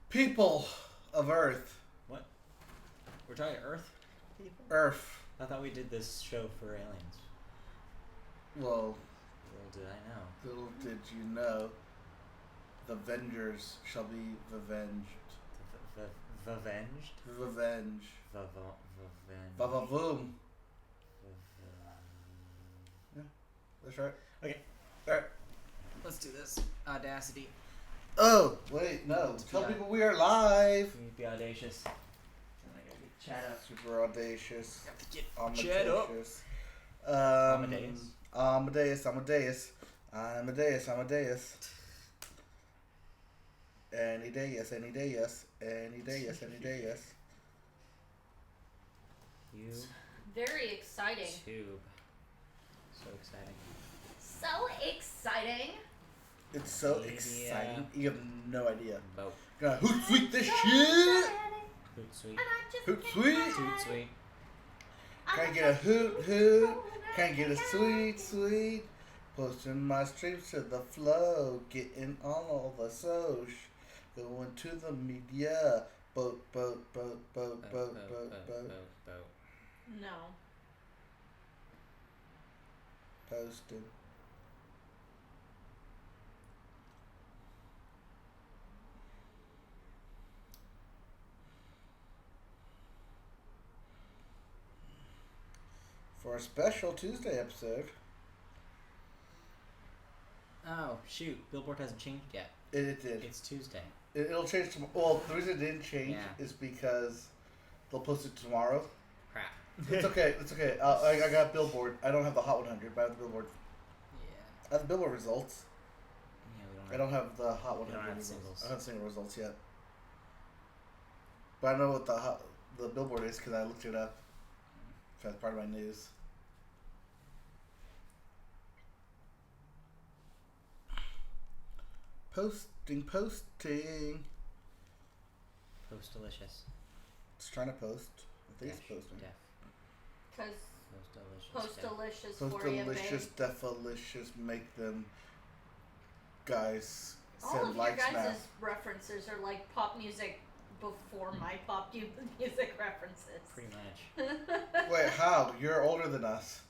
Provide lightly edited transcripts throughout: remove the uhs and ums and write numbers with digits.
People of Earth. What? We're talking Earth people? Earth. I thought we did this show for aliens. Well, Little did I know. little did you know, the Vengers shall be revenged. Vavenged? Revenge. Vavenged. Vavavoom. Yeah, that's right. Okay. Alright. Let's do this. Audacity. Oh, wait, no. Tell people we are live. We need to be audacious. And I gotta get chat up. Super audacious. Have to get Amadeus. chat up. Amadeus. Any day, yes. You Very exciting. tube. So exciting. So exciting. It's so Media. exciting. You have no idea. Boat. Gonna hoot sweet this So shit. exciting, Hoot sweet. and I just Hoot can't sweet. hide. Toot sweet. Can't get a hoot. Can't get a sweet. Posting my streams to the flow. Getting on all the soch. Going to the media. Boat. Boat. No. Posted. For a special Tuesday episode. Oh, shoot. Billboard hasn't changed yet. It did. It's Tuesday. It'll change tomorrow. Well, the reason it didn't change Yeah. is because they'll post it tomorrow. Crap. It's okay. It's okay. I got Billboard. I don't have the Hot 100, but I have the Billboard. Yeah. I have the Billboard results. Yeah, we don't I don't have the Hot 100 You don't have results. singles. I don't have single results yet. But I know what the Billboard is because I looked it up. That's part of my news. Posting. Post delicious. It's trying to post. I think it's posting. Def. Because Post delicious. post Post delicious for you, delicious, babe. defalicious, make them guys All send of your likes now. guys' references are like pop music before my pop music references. Pretty much. Wait, how? You're older than us.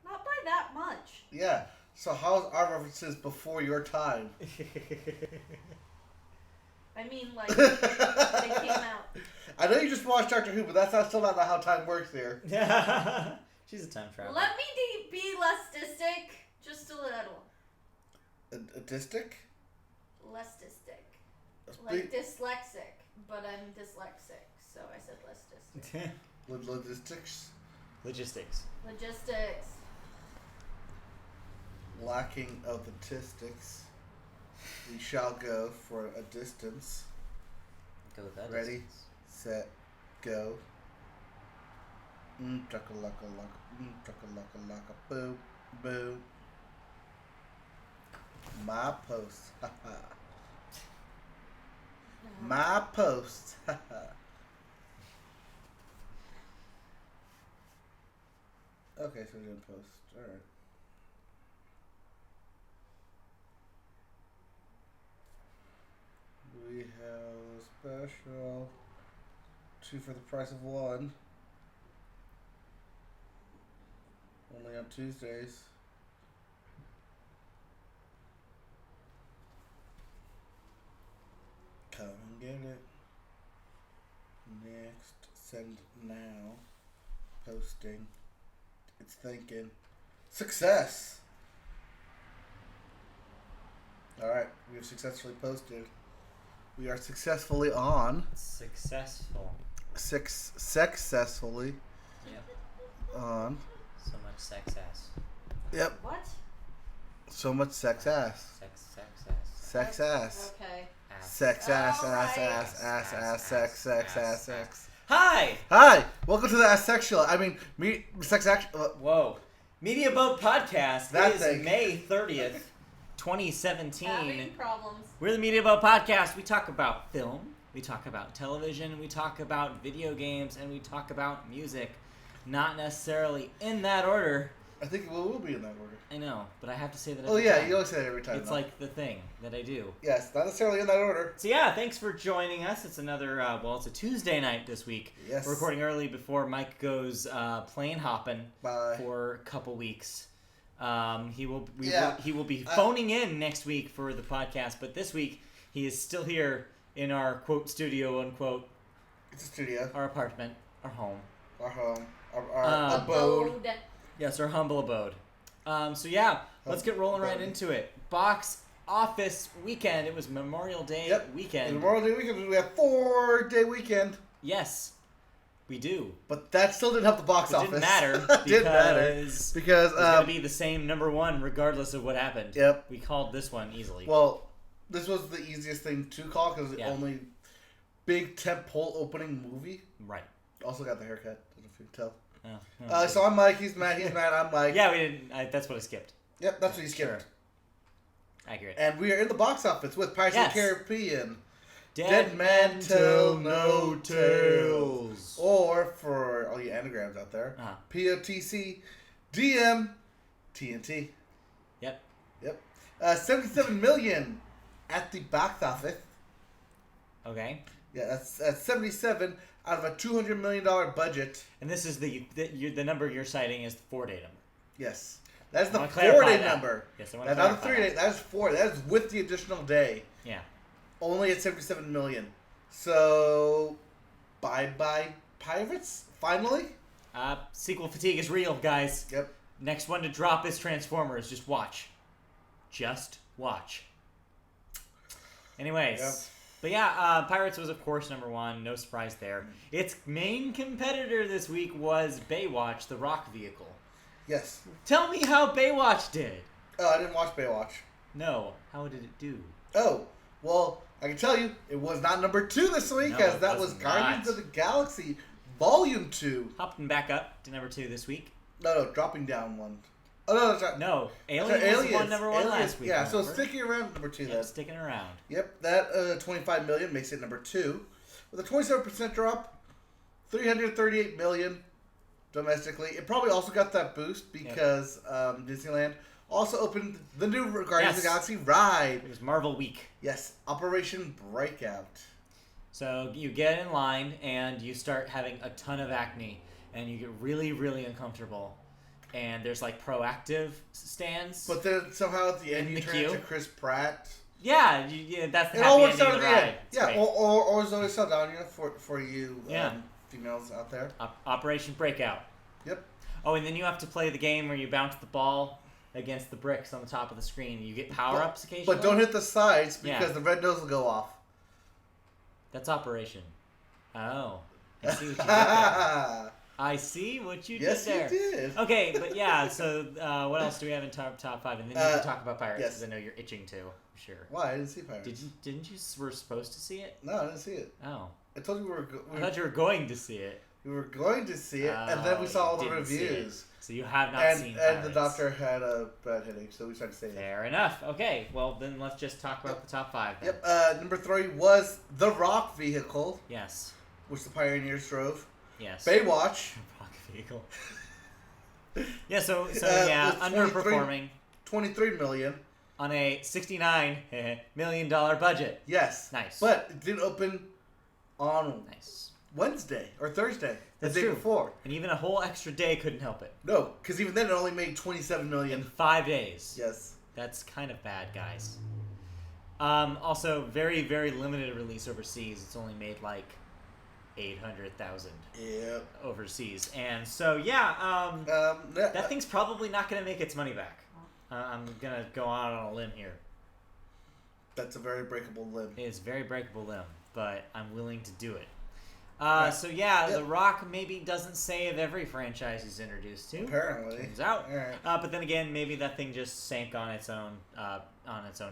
Not by that much. Yeah. So how's our references before your time? I mean, like, they came out. I know you just watched Doctor Who, but that's still not how time works here. She's a time traveler. Let me be less distic. Just a little. A distic? Less distic. Like dyslexic, but I'm dyslexic, so I said less distic. Logistics? Logistics. Logistics. Lacking of the tistics. We shall go for a distance. Go with that. Ready? distance. Set, go. Chaka-laka-laka, boo, boo. My post, haha. My post, haha. Okay, so we're doing post. Alright. We have a special 2 for the price of 1. Only on Tuesdays. Come and get it. Next, send now. Posting. It's thinking. Success! Alright, we have successfully posted. We are successfully on. Successful. Successfully Yep. on. So much sex ass. Yep. What? So much sex ass. Sex ass. Sex ass. Okay. Ass. Sex ass, Alright. sex, sex. Hi! Hi! Welcome to the asexual. I mean, sex action. Whoa. Media Boat Podcast. That It is thing. May 30th, 2017. Having problems. We're the Media Boat Podcast. We talk about film, we talk about television, we talk about video games, and we talk about music. Not necessarily in that order. I think it will be in that order. I know, but I have to say that. Oh every yeah, time. you always say that every time. It's though. like the thing that I do. Yes, not necessarily in that order. So yeah, thanks for joining us. It's another, it's a Tuesday night this week. Yes. We're recording early before Mike goes plane hopping Bye. for a couple weeks. He will be I- phoning in next week for the podcast, but this week he is still here in our quote studio unquote, It's a studio, our apartment, our home. our home, our abode. Yes, our humble abode. So yeah, let's get rolling right into it. Box office weekend. It was Memorial Day weekend. Memorial Day weekend. We have 4-day weekend. Yes, we do. But that still didn't help the box It office. didn't matter It didn't matter because because it's gonna be the same number one regardless of what happened. Yep. We called this one easily. Well, this was the easiest thing to call because it's the Yeah. only big tentpole opening movie. Right. Also got the haircut. I don't know if you can tell. Oh, no. So I'm Mike. He's Matt. He's Matt. I'm Mike. Yeah, we didn't. That's what I skipped. Yep, that's what he skipped. Sure. Accurate. And we are in the box office with Pirates Yes. of the Caribbean. Dead Man Tell No Tales. Or, for all you anagrams out there, Uh-huh. POTC, DM, TNT. Yep. Yep. 77 million at the box office. Okay. Yeah, that's 77 out of a $200 million budget. And this is the number you're citing is the 4-day number. Yes. That's the I wanna clarify 4-day that. number. Yes, I want to That's not the clarify 3-day. That's 4. That's with the additional day. Yeah. Only at 77 million. So, bye-bye Pirates, finally? Sequel fatigue is real, guys. Yep. Next one to drop is Transformers. Just watch. Just watch. Anyways. Yep. But yeah, Pirates was, of course, number one. No surprise there. Its main competitor this week was Baywatch, the rock vehicle. Yes. Tell me how Baywatch did. Oh, I didn't watch Baywatch. No. How did it do? Oh, well, I can tell you, it was not number 2 this week, No, as it that was was Guardians not. of the Galaxy Volume 2. Hopping back up to number 2 this week. No, dropping down one. Oh, no, that's right. No. That's Alien right, was one number one Aliens. last week. Yeah, so remember? sticking around number 2 Yep, then. sticking around. Yep, that 25 million makes it number 2. With a 27% drop, 338 million domestically. It probably also got that boost because Disneyland also opened the new Guardians of the Galaxy ride. It was Marvel Week. Yes, Operation Breakout. So you get in line and you start having a ton of acne and you get really, really uncomfortable. And there's like proactive stands. But then somehow at the end In you the turn queue? into Chris Pratt. yeah, that's the It happy all works ending out of at the the ride. end. It's Yeah, great. or Zoe Saldana for you Yeah. females out there. Operation Breakout. Yep. Oh, and then you have to play the game where you bounce the ball against the bricks on the top of the screen. You get power-ups occasionally. But don't hit the sides because Yeah. the red nose will go off. That's Operation. Oh. I see what you did there. I see what you Yes, did there. you did. Okay, but yeah, so what else do we have in top 5? And then you can talk about Pirates yes. because I know you're itching to. Sure. Why? I didn't see Pirates. Didn't you were supposed to see it? No, I didn't see it. Oh. I told you I thought you were going to see it. we were going to see it, and then we Oh, saw all you the didn't see it. reviews. So you have not And seen the Pirates. doctor had a bad headache, so we started saying it. Fair enough. Okay, well then let's just talk about the top 5 then. Yep. Number 3 was the Rock vehicle, Yes. which the Pioneers drove. Yes. Baywatch, Rock vehicle. Yeah, so with underperforming 23 million. on a $69 million budget. Yes. Nice. But it didn't open on Nice. Wednesday or Thursday, the That's day true. before. And even a whole extra day couldn't help it. No, because even then it only made 27 In million. 5 days. Yes. That's kind of bad, guys. Also, very, very limited release overseas. It's only made like 800,000 Yep. overseas. And so, yeah, that thing's probably not going to make its money back. I'm going to go out on a limb here. That's a very breakable limb. It is a very breakable limb, but I'm willing to do it. Right. So, yeah, Yep. The Rock maybe doesn't save every franchise he's introduced to. Apparently. Turns out. Alright. But then again, maybe that thing just sank on its own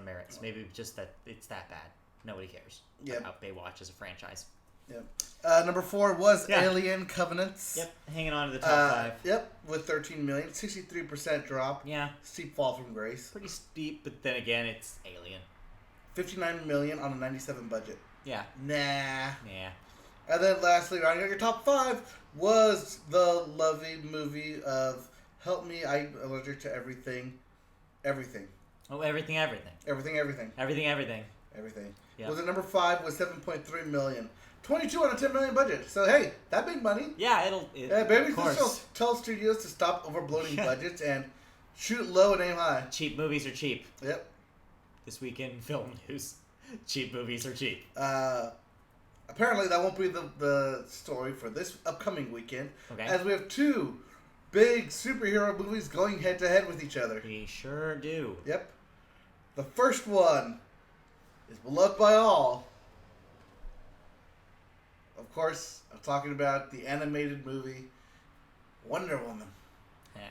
merits. Maybe just that it's that bad. Nobody cares Yep. about Baywatch as a franchise. Yep. Number 4 was Yeah. Alien Covenants. Yep, hanging on to the top 5. Yep, with 13 million, 63% drop. Yeah, Steep fall from grace. pretty steep, but then again, it's Alien. 59 million on a 97 budget. Yeah, Nah. yeah. And then lastly, rounding out your top 5 was the lovely movie of Help me, I'm allergic to everything. Everything. Oh, everything. Everything. Yeah. Was it number 5 was 7.3 million. 22 on a 10 million budget. So hey, that big money. Yeah, Maybe of course. just tell studios to stop overbloating Yeah. budgets and shoot low and aim high. Cheap movies are cheap. Yep. This week in film news, cheap movies are cheap. Apparently that won't be the story for this upcoming weekend, Okay. as we have 2 big superhero movies going head to head with each other. We sure do. Yep. The first one is beloved by all. Of course, I'm talking about the animated movie Wonder Woman. Yeah.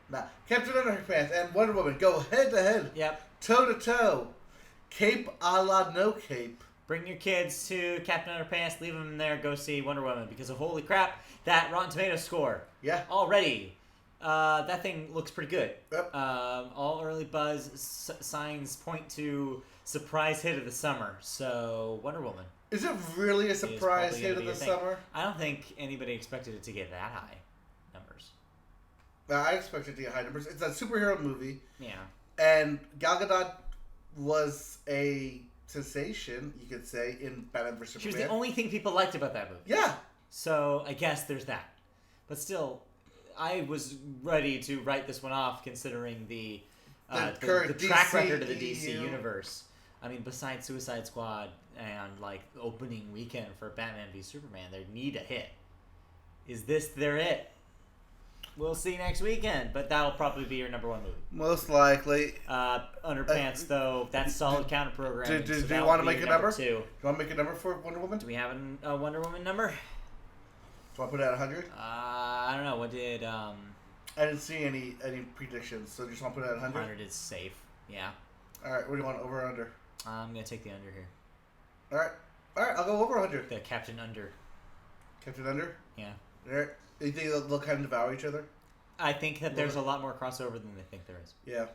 Now, Captain Underpants and Wonder Woman go head to head, Yep. toe to toe, cape a la no cape. Bring your kids to Captain Underpants, leave them there, go see Wonder Woman, because of holy crap, that Rotten Tomatoes score. Yeah. Already. That thing looks pretty good. Yep. All early buzz signs point to surprise hit of the summer. So, Wonder Woman. Is it really a surprise probably hit gonna of be the a thing. summer? I don't think anybody expected it to get that high numbers. I expect it to get high numbers. It's a superhero movie, Yeah. and Gal Gadot was a sensation, you could say, in Batman vs. She was Superman. the only thing people liked about that movie. Yeah. So, I guess there's that. But still, I was ready to write this one off considering the current track DC record of the DC EU. universe. I mean, besides Suicide Squad and like opening weekend for Batman v Superman, they need a hit. Is this their it? We'll see next weekend, but that'll probably be your number 1 movie. Most likely. Underpants, though, that's solid counter programming. Do so you that want would to be make a your number? 2. Do you want to make a number for Wonder Woman? Do we have a Wonder Woman number? Do you want to put it at 100? I don't know. What did I didn't see any predictions, so just want to put it at 100? 100 is safe? Yeah. All right, what do you want, over or under? I'm gonna take the under here. All right, I'll go over 100. The Captain Under. Captain under? Yeah. All right. You think they'll kind of devour each other? I think that there's a lot more crossover than they think there is. Yeah.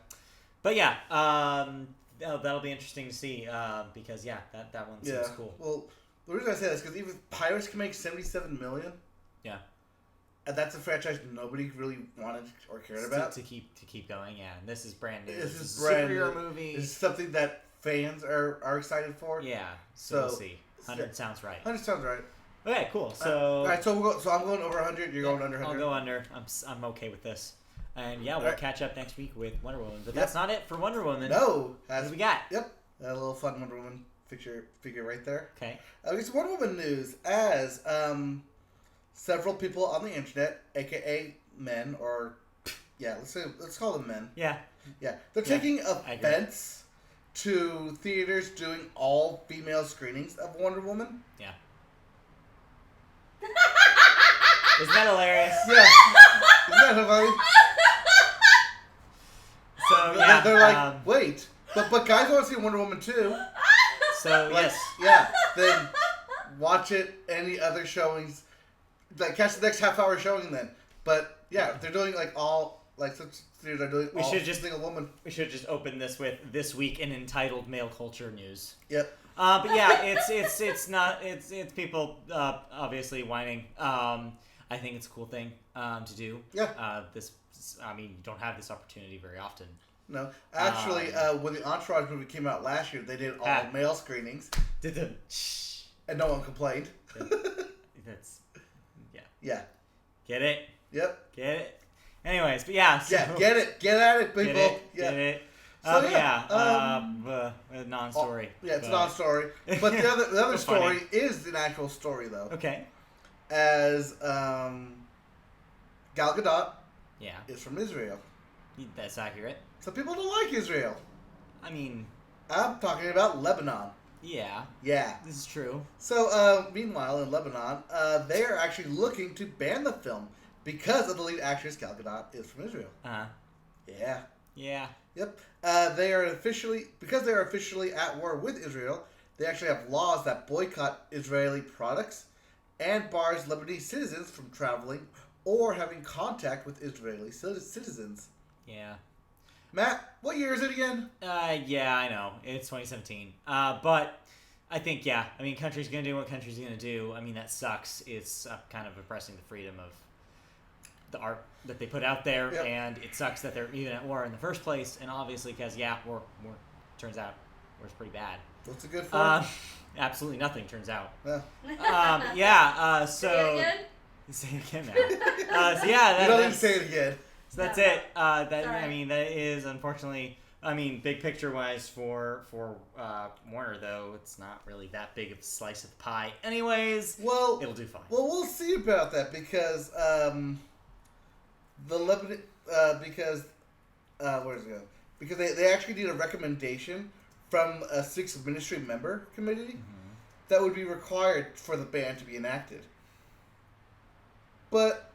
But yeah, that'll be interesting to see because that one seems cool. Well, the reason I say that is because even Pirates can make $77 million. Yeah. And that's a franchise nobody really wanted or cared about. To keep going, yeah. And this is brand new. This is a brand superhero new. movie. This is something that fans are excited for. Yeah. So we'll So, see. 100 sounds right. 100 sounds right. Okay, cool. So All right, so I'm going over 100. You're going under 100. I'll go under. I'm okay with this. And yeah, we'll Alright. catch up next week with Wonder Woman. But Yep. that's not it for Wonder Woman. No. What do we got? Yep. That little fun Wonder Woman figure right there. Okay. It's Wonder Woman news as several people on the internet, aka men, or let's call them men. Yeah. Yeah, they're Yeah, taking I agree. offense to theaters doing all female screenings of Wonder Woman. Yeah. Isn't that hilarious? Yeah, isn't that funny? So yeah, They're like, wait, but guys want to see Wonder Woman too. So Like, yes, yeah, then watch it. Any other showings, like catch the next half-hour showing then. But yeah, they're doing like all like such theaters are doing. We all should just- single woman. we should just open this with this week in entitled male culture news. Yep. But yeah, it's people obviously whining. I think it's a cool thing to do. Yeah. You don't have this opportunity very often. No, actually, when the Entourage movie came out last year, they did all Ah. male screenings, Did the and no one complained. that's Yeah. get it, Yep. get it. Anyways, but yeah, so, Yeah. Get it. Get at it, people. get it, Yeah. get it. So, But yeah, a non-story. Yeah, it's but- a non-story. But the other It's funny. story is an actual story, though. Okay. As Gal Gadot Yeah, is from Israel. that's accurate. Some people don't like Israel. I mean, I'm talking about Lebanon. yeah, Yeah. this is true. So, meanwhile, in Lebanon, they are actually looking to ban the film because of the lead actress Gal Gadot is from Israel. Yeah. Yeah. Yep. They are officially at war with Israel. They actually have laws that boycott Israeli products and bars Lebanese citizens from traveling or having contact with Israeli citizens. Yeah. Matt, what year is it again? Yeah, I know. It's 2017. But I think, country's going to do what country's going to do. I mean, that sucks. It's kind of oppressing the freedom of the art that they put out there, Yep. and it sucks that they're even at war in the first place. And obviously, because war turns out war's pretty bad. What's it good for? Absolutely nothing turns out. Yeah. So Say it again? say it again now. So yeah, You don't need to that's, say it again. so that's No. it. That Sorry. I mean, that is unfortunately. I mean, big picture wise for Warner though, it's not really that big of a slice of the pie. Anyways, Well, it'll do fine. Well, we'll see about that because the Lebanon because where does it go? Because they actually need a recommendation from a sixth ministry member committee that would be required for the ban to be enacted. But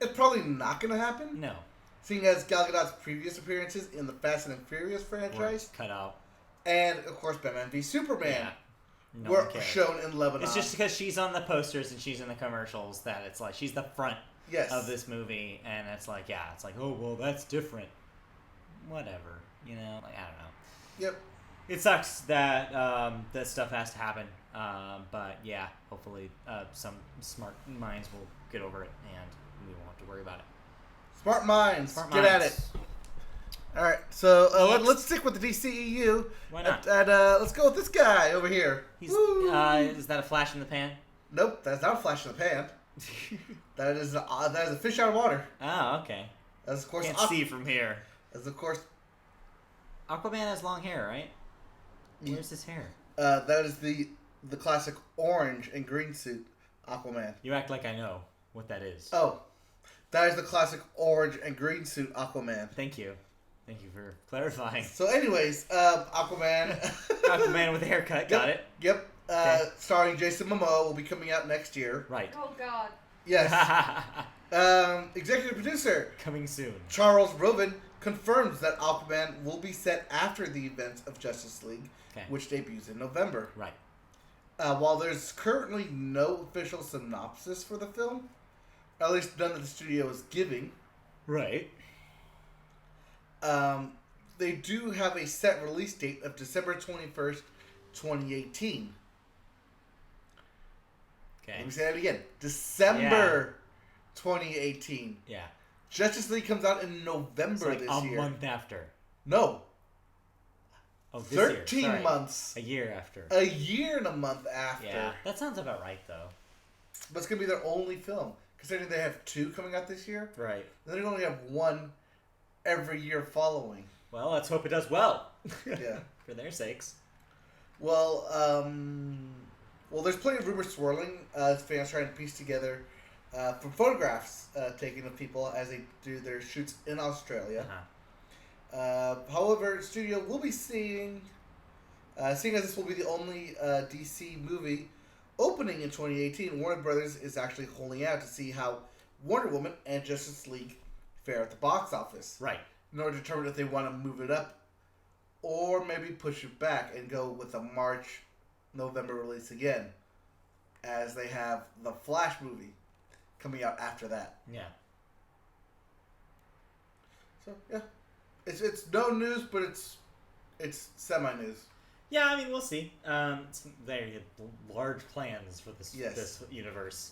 it's probably not going to happen, No, seeing as Gal Gadot's previous appearances in the Fast and Furious franchise cut out. and of course Batman v Superman Yeah. No were one cares. shown in Lebanon. It's just because she's on the posters and she's in the commercials that it's like she's the front yes. of this movie, and it's like, yeah, it's like, oh well, that's different. Whatever, you know, like, I don't know. Yep. It sucks that that stuff has to happen, but yeah, hopefully some smart minds will get over it, and we won't have to worry about it. Smart minds. Smart Get minds. at it. All right, so Next. let's stick with the DCEU. Why not? And let's go with this guy over here. He's Woo. is that a flash in the pan? Nope, that's not a flash in the pan. That is a fish out of water. Oh, okay. That's of course. Can't see from here. That's of course. Aquaman has long hair, right? Yeah. Where's his hair? That is the classic orange and green suit Aquaman. You act like I know what that is. Oh, that is the classic orange and green suit Aquaman. Thank you for clarifying. So, anyways, Aquaman. Aquaman with a haircut, got it. Yep. Okay. Starring Jason Momoa will be coming out next year. Right. Oh God. Yes. Executive producer Coming soon. Charles Roven confirms that Aquaman will be set after the events of Justice League, Okay. which debuts in November. Right. While there's currently no official synopsis for the film, at least none that the studio is giving, Right. they do have a set release date of December 21st, 2018. Okay. Let me say that again. December 2018. Yeah. Justice League comes out in November It's like this a year. month after. No, Oh, this year. 13 Sorry. months. A year after. A year and a month after. Yeah. That sounds about right, though. But it's going to be their only film. Considering they have 2 coming out this year, Right. then they only have 1 every year following. Well, let's hope it does well. Yeah. For their sakes. Well, there's plenty of rumors swirling. Fans trying to piece together from photographs taken of people as they do their shoots in Australia. Uh-huh. However, studio will be seeing as this will be the only DC movie opening in 2018, Warner Brothers is actually holding out to see how Wonder Woman and Justice League fare at the box office. Right. In order to determine if they want to move it up or maybe push it back and go with a November release again, as they have the Flash movie coming out after that. Yeah. So yeah, it's no news, but it's semi news. Yeah, I mean, we'll see. They have large plans for this Yes. this universe.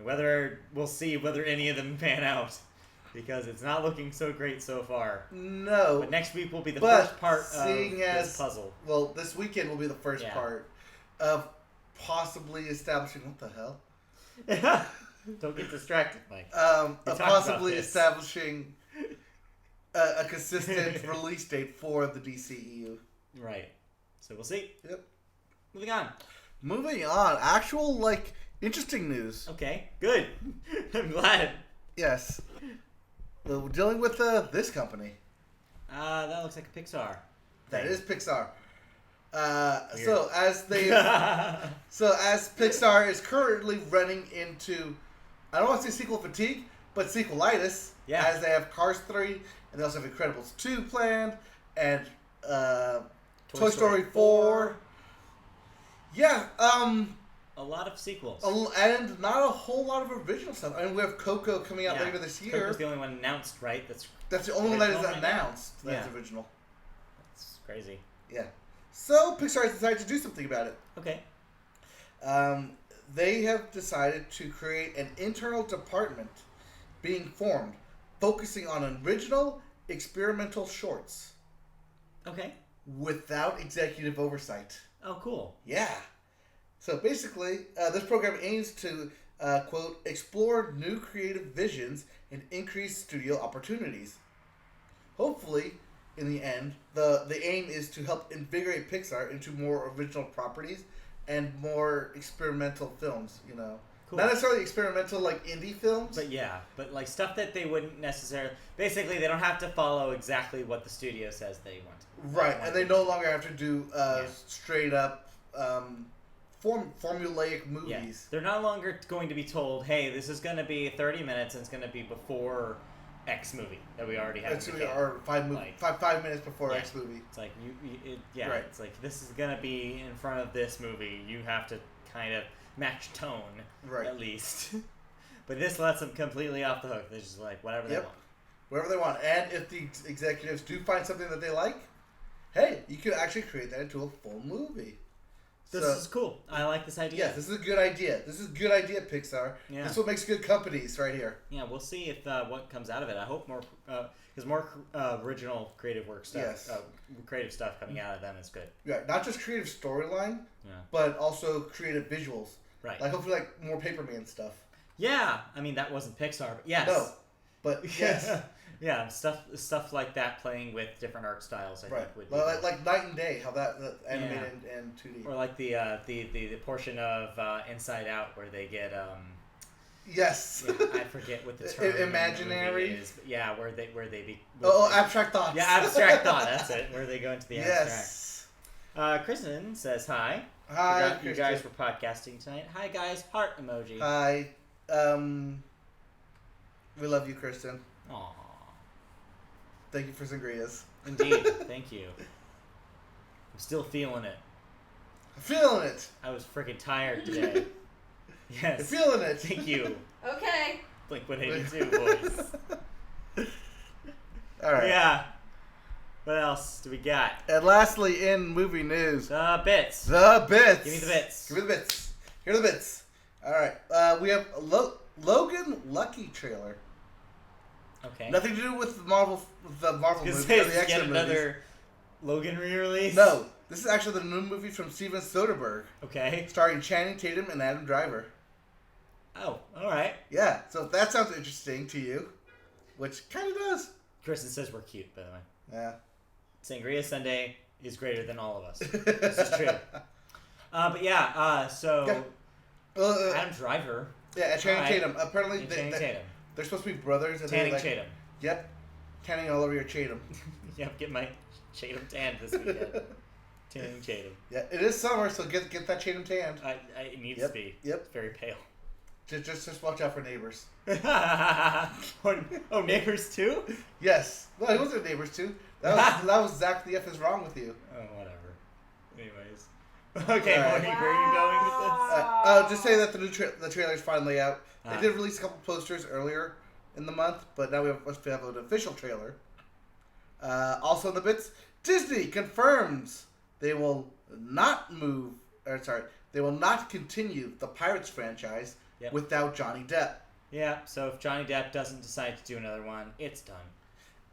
Whether we'll see whether any of them pan out, because it's not looking so great so far. No, But next week will be the But first part of seeing this as- puzzle. well, this weekend will be the first Yeah. part of possibly establishing what the hell. Don't get distracted, Mike. Of We talked about possibly this. establishing a consistent release date for the DCEU. Right. So we'll see. Yep. Moving on. Moving on, actual interesting news. Okay. Good. I'm glad. Yes, we're dealing with this company. That looks like a Pixar. That is Pixar. Weird. So as Pixar is currently running into, I don't want to say sequel fatigue, but sequelitis. Yeah. As they have Cars 3, and they also have Incredibles 2 planned, and Toy Story 4. Yeah. A lot of sequels. And not a whole lot of original stuff. I mean, we have Coco coming out Yeah. later this year. Coco's the only one announced, right? That's That's the only one that is original right now. announced. That's Yeah. original. crazy. Yeah. So Pixar has decided to do something about it. Okay. They have decided to create an internal department being formed, focusing on original experimental shorts Okay. without executive oversight. Oh, cool. Yeah. So basically, this program aims to, quote, explore new creative visions and increase studio opportunities. Hopefully, in the end, the aim is to help invigorate Pixar into more original properties and more experimental films, you know. Cool. Not necessarily experimental like indie films. But yeah, but like stuff that they wouldn't necessarily. Basically, they don't have to follow exactly what the studio says they want. Right, and they no longer have to do Yeah. straight up formulaic movies. Yeah. They're no longer going to be told, hey, this is going to be 30 minutes and it's going to be before X movie that we already have. It's in the can. or five minutes before Yeah. X movie. It's like, Right. it's like, this is going to be in front of this movie. You have to kind of match tone, Right. at least. But this lets them completely off the hook. They're just like, whatever they Yep. want. Whatever they want. And if the executives do find something that they like, hey, you could actually create that into a full movie. This So, is cool. I like this idea. yes, this is a good idea. This is a good idea, Pixar. Yeah. This is what makes good companies right here. Yeah, we'll see if what comes out of it. I hope more, because more original creative work stuff, Yes. creative stuff coming out of them is good. Yeah, not just creative storyline, Yeah. but also creative visuals. Right. Like hopefully like more Paperman stuff. Yeah, I mean that wasn't Pixar, but yes. No, but yes. Yeah, stuff like that playing with different art styles. I Right. think would be Well, cool. like Night and Day, how that animated and 2D. Or like the portion of Inside Out where they get Yes. yeah, I forget what the term in the Imaginary? movie is, but yeah, where they Oh, abstract thoughts. yeah, abstract thought. That's it. Where they go into the abstract. Yes. Kristen says hi. Hi, Forgot you guys were podcasting tonight. Hi guys, heart emoji. Hi. We love you, Kristen. Aww. Thank you for sangrias. Indeed. Thank you. I'm still feeling it. Feeling it. I was freaking tired today. Yes. You're feeling it. Thank you. Okay. Blink-182 voice. All right. Yeah. What else do we got? And lastly, in movie news, Bits. the bits. Give me the bits. Give me the bits. Here are the bits. All right. We have a Logan Lucky trailer. Okay. Nothing to do with the Marvel movie. Is Or the this X-Men yet movies. another Logan re-release? No, this is actually the new movie from Steven Soderbergh, Okay. starring Channing Tatum and Adam Driver. Oh, all right. Yeah, so if that sounds interesting to you, which kind of does. Kristen says we're cute, by the way. Yeah. Sangria Sunday is greater than all of us. This is true. But yeah, so Yeah. Adam Driver. Yeah, and Channing Alright. Tatum. Apparently, And Channing Tatum. they're supposed to be brothers. And Tanning they're like, Tatum. Yep. Tanning all over your Tatum. Yep, get my Tatum tanned this weekend. Tanning Tatum. Yeah, it is summer, so get that Tatum tanned. It needs Yep, to be. yep. It's very pale. Just watch out for Neighbors. Oh, Neighbors too? Yes. No, he wasn't Neighbors too. That was Zach the F is wrong with you. Oh, whatever. Anyways. Okay, Alright. Monique, where are you going with this? I'll just say that the trailer's finally out. They Ah. did release a couple posters earlier in the month, but now we have an official trailer. Also in the bits, Disney confirms they will not they will not continue the Pirates franchise Yep. without Johnny Depp. Yeah, so if Johnny Depp doesn't decide to do another one, it's done.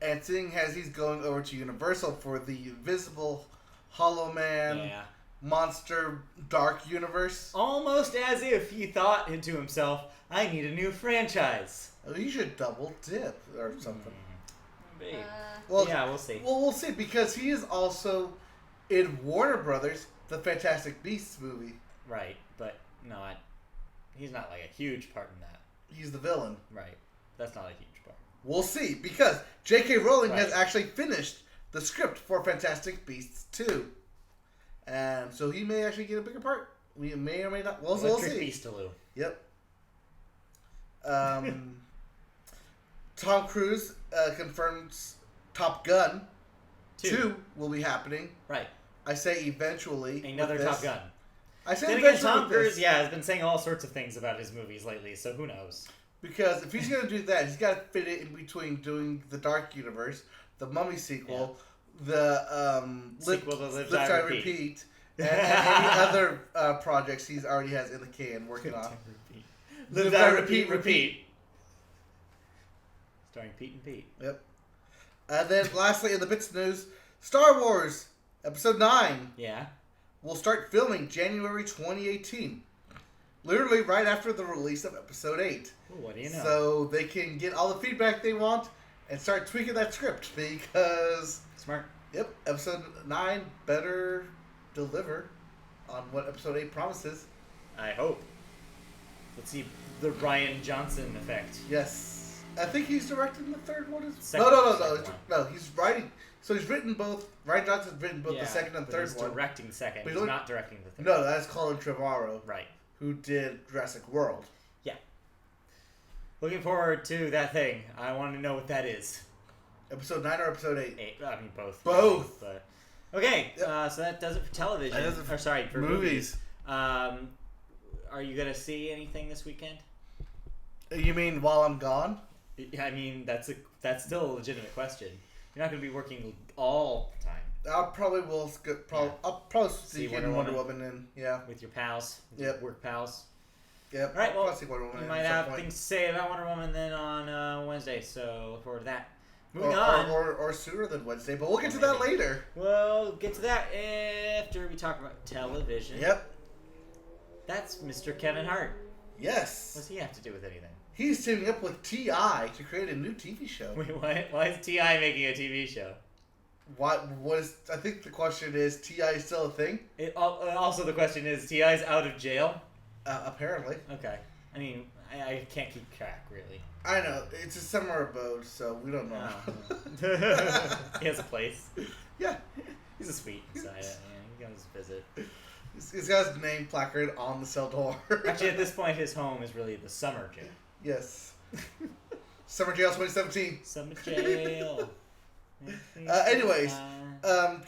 And seeing as he's going over to Universal for the Invisible Hollow Man Yeah. Monster Dark Universe, Almost as if he thought into himself, I need a new franchise. you should double dip or something. Maybe. Well, yeah, we'll see. Well, we'll see, because he is also in Warner Brothers, the Fantastic Beasts movie. Right, but no, he's not like a huge part in that. He's the villain. Right. That's not a huge part. We'll see, because J.K. Rowling has Right. actually finished the script for Fantastic Beasts 2. And so he may actually get a bigger part. We may or may not. We'll Electric see. Beastaloo. Yep. Tom Cruise confirms Top Gun 2 will be happening. Right. I say eventually. Another with Top this. Gun. I say Then again, eventually Tom with this. Cruise, has been saying all sorts of things about his movies lately, so who knows? Because if he's going to do that, he's got to fit it in between doing the Dark Universe, the Mummy sequel, the Sequel to Live, Die, Die, Repeat, and any other projects he's already has in the can working on. Live, Die, Repeat, Repeat. Starring Pete and Pete. Yep. And then lastly, in the bits news, Star Wars Episode 9 Yeah. will start filming January 2018. Literally right after the release of Episode 8. Ooh, what do you know? So they can get all the feedback they want and start tweaking that script because, Smart. yep, Episode 9 better deliver on what Episode 8 promises. I hope. Let's see the Ryan Johnson effect. Yes. I think he's directing the third one. Second- No. second No, he's writing. So he's written both. Ryan Johnson's written both the second and but third he's one. directing the second. But He's he's not directing the third. No, that's Colin Trevorrow, Right. who did Jurassic World. Yeah. Looking forward to that thing. I want to know what that is. Episode 9 or Episode 8? I mean, both. Both. But okay, Yep. so that does it for television. That does it for or sorry, for movies. Are you gonna see anything this weekend? You mean while I'm gone? I mean, that's still a legitimate question. You're not gonna be working all the time I'll probably will skip. I'll probably see Wonder Wonder Woman. Woman in. Yeah. with your pals, with Yep. your work pals. Yep. All right, I'll well, probably see Wonder Woman You in might at some have point. things to say about Wonder Woman then on Wednesday, so look forward to that. Moving or, on. or sooner than Wednesday, but we'll get Or to that maybe. later. We'll get to that after we talk about television. Yep. That's Mr. Kevin Hart. Yes. What's he have to do with anything? He's teaming up with T.I. to create a new TV show. Wait, what? Why is T.I. making a TV show? I think the question is, T.I. is still a thing? Also, the question is, T.I.'s out of jail? Apparently. Okay. I mean, I can't keep track, really. I know. It's a summer abode, so we don't know. Oh. He has a place. Yeah. He's a sweet inside it. Yeah, he goes visit. He's got his name placard on the cell door. Actually, at this point, his home is really the summer jail. Yes. Summer Jail 2017. Summer jail. Anyways,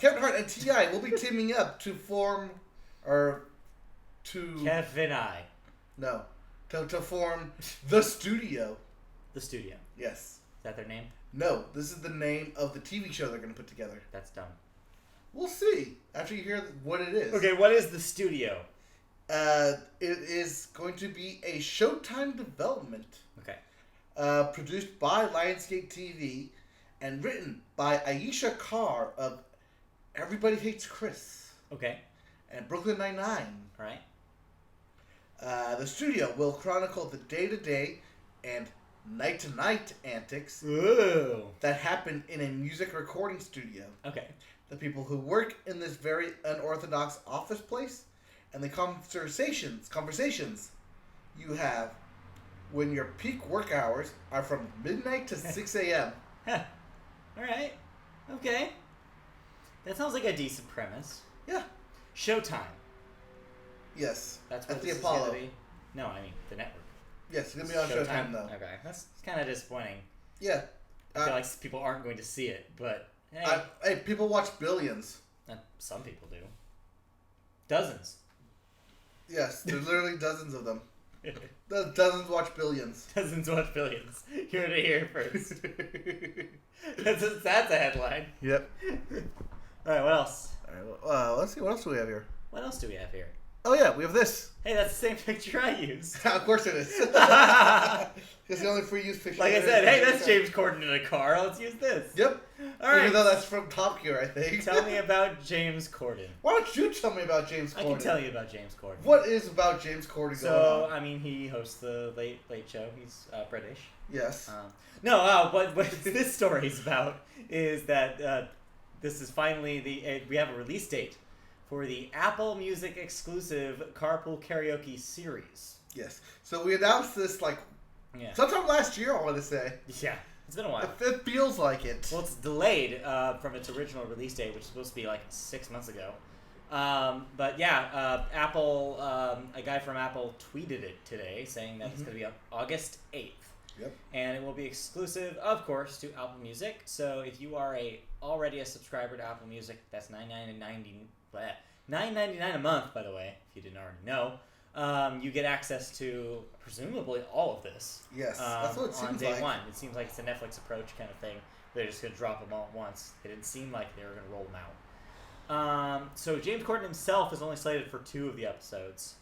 Kevin Hart and T.I. will be teaming up to form, Kevin I. No. To form The Studio. The studio. Yes. Is that their name? No, this is the name of the TV show they're going to put together. That's dumb. We'll see after you hear what it is. Okay, what is the studio? It is going to be a Showtime development. Okay. Produced by Lionsgate TV and written by Aisha Carr of Everybody Hates Chris Okay. and Brooklyn Nine-Nine. All right. The studio will chronicle the day-to-day and night-to-night antics Ooh. that happen in a music recording studio. Okay. The people who work in this very unorthodox office place and the conversations you have when your peak work hours are from midnight to 6 a.m. Huh. All right. Okay. That sounds like a decent premise. Yeah. Showtime. Yes. That's what At the this is Apollo. gonna be. No, I mean the network. Yes, it's going to be on Showtime, though. Okay, that's kind of disappointing. Yeah. I feel like people aren't going to see it, but hey, Hey, people watch Billions. some people do. Dozens. Yes, there's literally dozens of them. Dozens watch Billions. Dozens watch billions. You heard it here first. That's a headline. Yep. All right, what else? All right, let's see. What else do we have here? What else do we have here? Oh, yeah, we have this. Hey, that's the same picture I used. Of course it is. Like It's the only free use picture. I there is. said, hey, that's James Corden in a car. Let's use this. Yep. All right. Even though that's from Top Gear, I think. Tell me about James Corden. Why don't you tell me about James Corden? I can tell you about James Corden. What is about James Corden So, going on? I mean, he hosts the Late Show. He's British. Yes. What this story's about is that this is finally we have a release date for the Apple Music exclusive Carpool Karaoke series. Yes. So we announced this Yeah. sometime last year, I want to say. Yeah. It's been a while. It feels like it. Well, it's delayed from its original release date, which was supposed to be like 6 months ago. But yeah, Apple, a guy from Apple tweeted it today saying that it's going to be on August 8th. Yep. And it will be exclusive, of course, to Apple Music. So if you are already a subscriber to Apple Music, that's $9.99 a month, by the way, if you didn't already know. You get access to presumably all of this. Yes, that's what it on seems day like. one. It seems like it's a Netflix approach kind of thing. They're just going to drop them all at once. It didn't seem like they were going to roll them out. So James Corden himself is only slated for 2 of the episodes.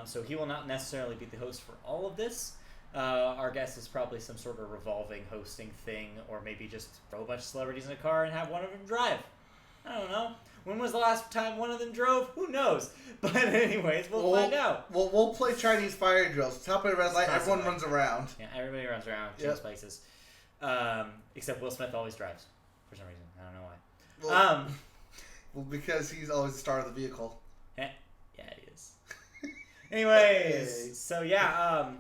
So he will not necessarily be the host for all of this. Our guess is probably some sort of revolving hosting thing, or maybe just throw a bunch of celebrities in a car and have one of them drive. I don't know. When was the last time one of them drove? Who knows? But anyways, we'll find out. We'll play Chinese fire drills. Top of the red light, everyone Possibly. runs around. Yeah, everybody runs around, changes places. Except Will Smith always drives for some reason. I don't know why. Well, because he's always the star of the vehicle. Yeah, he is. Anyways, so yeah,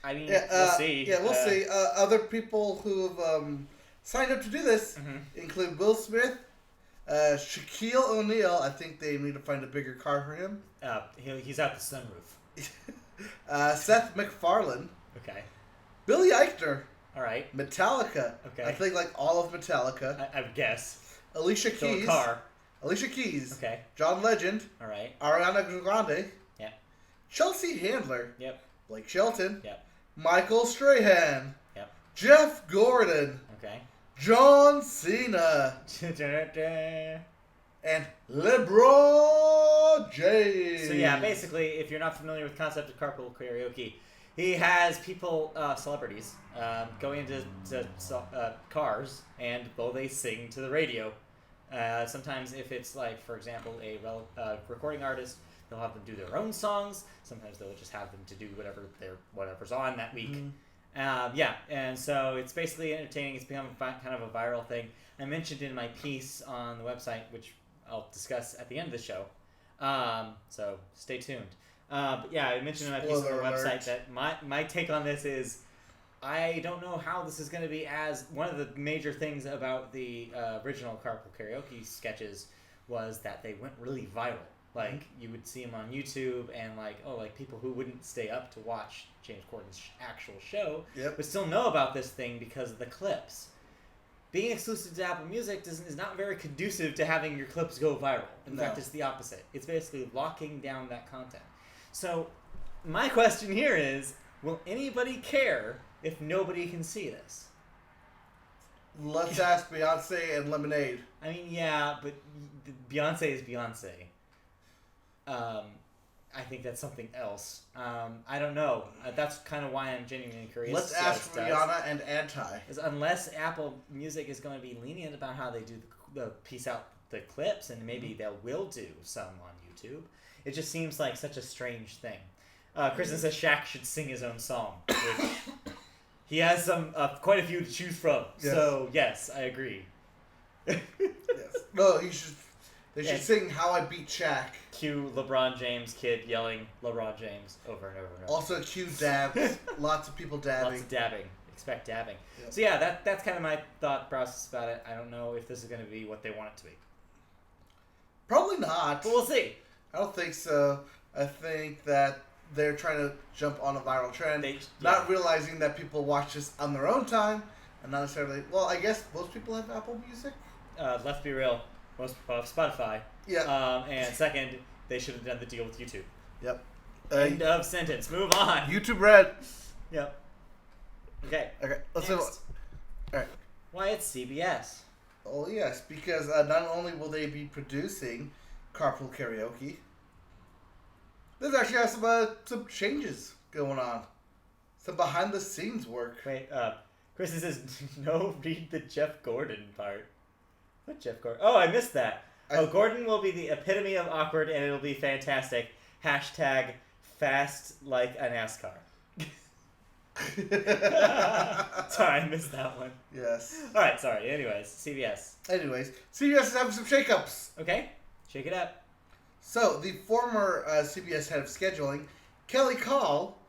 I mean, we'll see. Yeah, we'll see. Other people who have signed up to do this include Will Smith, Shaquille O'Neal. I think they need to find a bigger car for him. He's out the sunroof. Seth MacFarlane. Okay. Billy Eichner. All right. Metallica. Okay. I think like all of Metallica. I would guess. Alicia Still Keys. a car. Alicia Keys. Okay. John Legend. All right. Ariana Grande. Yep. Chelsea Handler. Yep. Blake Shelton. Yep. Michael Strahan. Yep. Jeff Gordon. Okay. John Cena. And LeBron James. So yeah, basically, if you're not familiar with the concept of carpool karaoke, he has people, celebrities, going into cars and they sing to the radio. Sometimes if it's like, for example, a recording artist, they'll have them do their own songs. Sometimes they'll just have them to do whatever's on that week. And so it's basically entertaining. It's become kind of a viral thing. I mentioned in my piece on the website, which I'll discuss at the end of the show. So stay tuned. But yeah, I mentioned in my piece on the website that my take on this is I don't know how this is going to be as one of the major things about the original Carpool Karaoke sketches was that they went really viral. Like you would see them on YouTube and like people who wouldn't stay up to watch James Corden's actual show would still know about this thing because of the clips. Being exclusive to Apple Music is not very conducive to having your clips go viral. In fact, it's the opposite. It's basically locking down that content. So, my question here is, will anybody care if nobody can see this? Let's ask Beyonce and Lemonade. I mean, yeah, but Beyonce is Beyonce. I think that's something else. I don't know. That's kind of why I'm genuinely curious. Let's ask Rihanna and Anti. Unless Apple Music is going to be lenient about how they do the piece out the clips, and maybe they will do some on YouTube. It just seems like such a strange thing. Kristen says Shaq should sing his own song, which he has quite a few to choose from. Yes. So yes, I agree. Yes. No, they should sing "How I Beat Shaq." Cue LeBron James kid yelling LeBron James over and over and over. Also cue dabs. Lots of people dabbing. Lots of dabbing. Expect dabbing. Yep. So yeah, that's kind of my thought process about it. I don't know if this is going to be what they want it to be. Probably not. But we'll see. I don't think so. I think that they're trying to jump on a viral trend, not realizing that people watch this on their own time, and not necessarily. Well, I guess most people have Apple Music. Let's be real. Most people have Spotify. Yeah. And second, they should have done the deal with YouTube. Yep. End of sentence. Move on. YouTube Red. Yep. Okay. Let's move on. All right. Why it's CBS? Oh yes, because not only will they be producing Carpool Karaoke, there's actually some changes going on, some behind the scenes work. Wait, Kristen says no. Read the Jeff Gordon part. What Jeff Gordon? Oh, I missed that. Gordon will be the epitome of awkward, and it'll be fantastic. # fast like a NASCAR. Sorry, I missed that one. Yes. All right, sorry. Anyways, CBS. CBS is having some shakeups. Okay, shake it up. So, the former CBS head of scheduling, Kelly Call,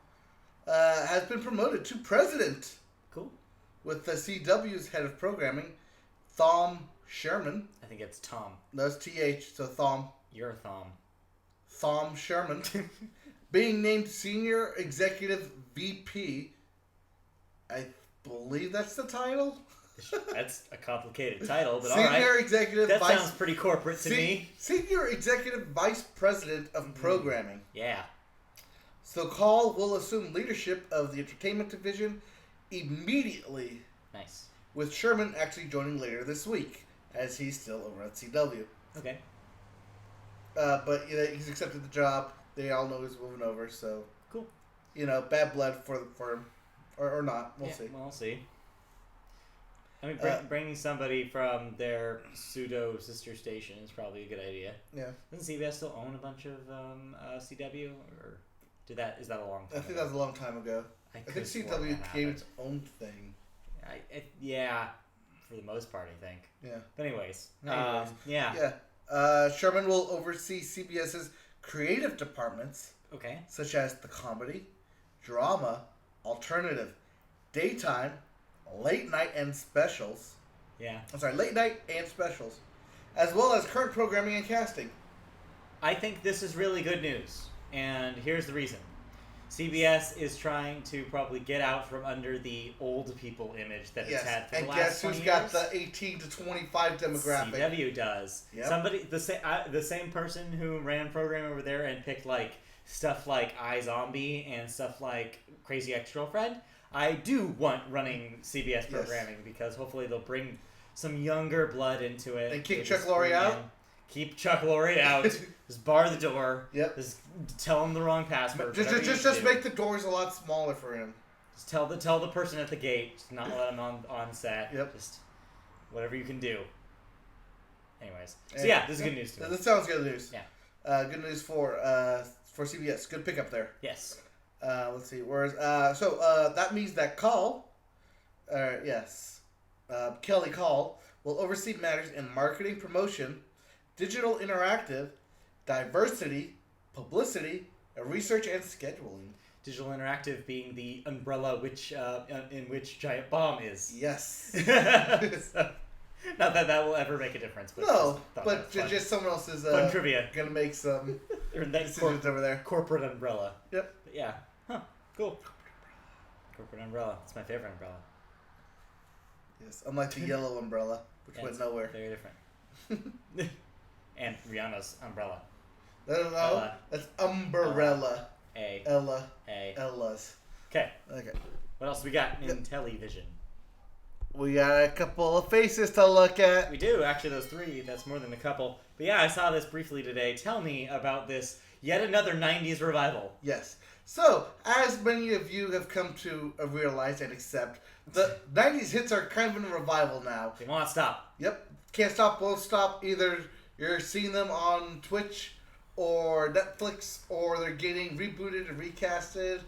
has been promoted to president. Cool. With the CW's head of programming, Thom Sherman. I think it's Tom. No, it's TH, so Thom. You're a Thom. Thom Sherman. Being named Senior Executive VP. I believe that's the title. That's a complicated title, but Senior all right. Executive that sounds pretty corporate to me. Senior Executive Vice President of Programming. Yeah. So Call will assume leadership of the entertainment division immediately. Nice. With Sherman actually joining later this week, as he's still over at CW. Okay. But he's accepted the job. They all know he's moving over, so cool. Bad blood for him. or not. We'll Yeah, see. We'll see. I mean, bringing somebody from their pseudo sister station is probably a good idea. Yeah. Doesn't CBS still own a bunch of CW, or is that a long time? I think that was a long time ago. I think CW became its own thing. Yeah, for the most part, I think. Yeah. But anyways. Yeah. Yeah. Sherman will oversee CBS's creative departments, Okay. such as the comedy, drama, alternative, daytime, late night and specials. Yeah. Late night and specials, as well as current programming and casting. I think this is really good news, and here's the reason. CBS is trying to probably get out from under the old people image that it's had for the last 20 years. And guess who's got the 18 to 25 demographic? CW does. Yep. Somebody, the same person who ran programming over there and picked like stuff like iZombie and stuff like Crazy Ex-Girlfriend. I do want running CBS programming because hopefully they'll bring some younger blood into it. And kick Chuck Lorre out? Keep Chuck Lorre out. Just bar the door. Yep. Just tell him the wrong password. Just make the doors a lot smaller for him. Just tell the person at the gate, just not let him on set. Yep. Just whatever you can do. Anyways, so yeah, this is good news to me. This sounds good news. Yeah. Good news for CBS. Good pickup there. Yes. Let's see. Whereas, that means that Kelly Call will oversee matters in marketing, promotion, digital interactive, diversity, publicity, research, and scheduling. Digital interactive being the umbrella in which Giant Bomb is. Yes. So, not that will ever make a difference. But no, but just someone else is fun trivia. Gonna make some decisions over there. Corporate umbrella. Yep. But yeah. Huh. Cool. Corporate umbrella. It's my favorite umbrella. Yes, unlike the yellow umbrella, which went nowhere. Very different. And Rihanna's umbrella. No. That's umbrella. Ella's. Okay. Okay. What else we got in television? We got a couple of faces to look at. We do. Actually, those three. That's more than a couple. But yeah, I saw this briefly today. Tell me about this yet another 90s revival. Yes. So, as many of you have come to realize and accept, the 90s hits are kind of in a revival now. They won't stop. Yep. Can't stop, won't stop. Either you're seeing them on Twitch or Netflix, or they're getting rebooted and recasted.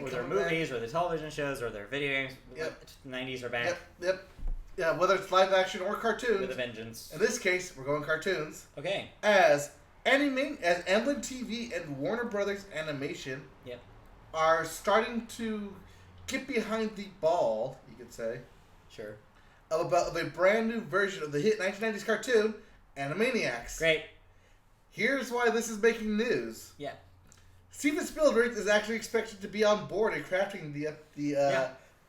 Or their movies, or their television shows, or their video games. Yep. 90s are back. Yep. Yeah, whether it's live action or cartoons. With a vengeance. In this case, we're going cartoons. Okay. As Amblin TV and Warner Brothers Animation are starting to get behind the ball, you could say. Sure. Of a brand new version of the hit 1990s cartoon, Animaniacs. Great. Here's why this is making news. Yeah. Steven Spielberg is actually expected to be on board in crafting the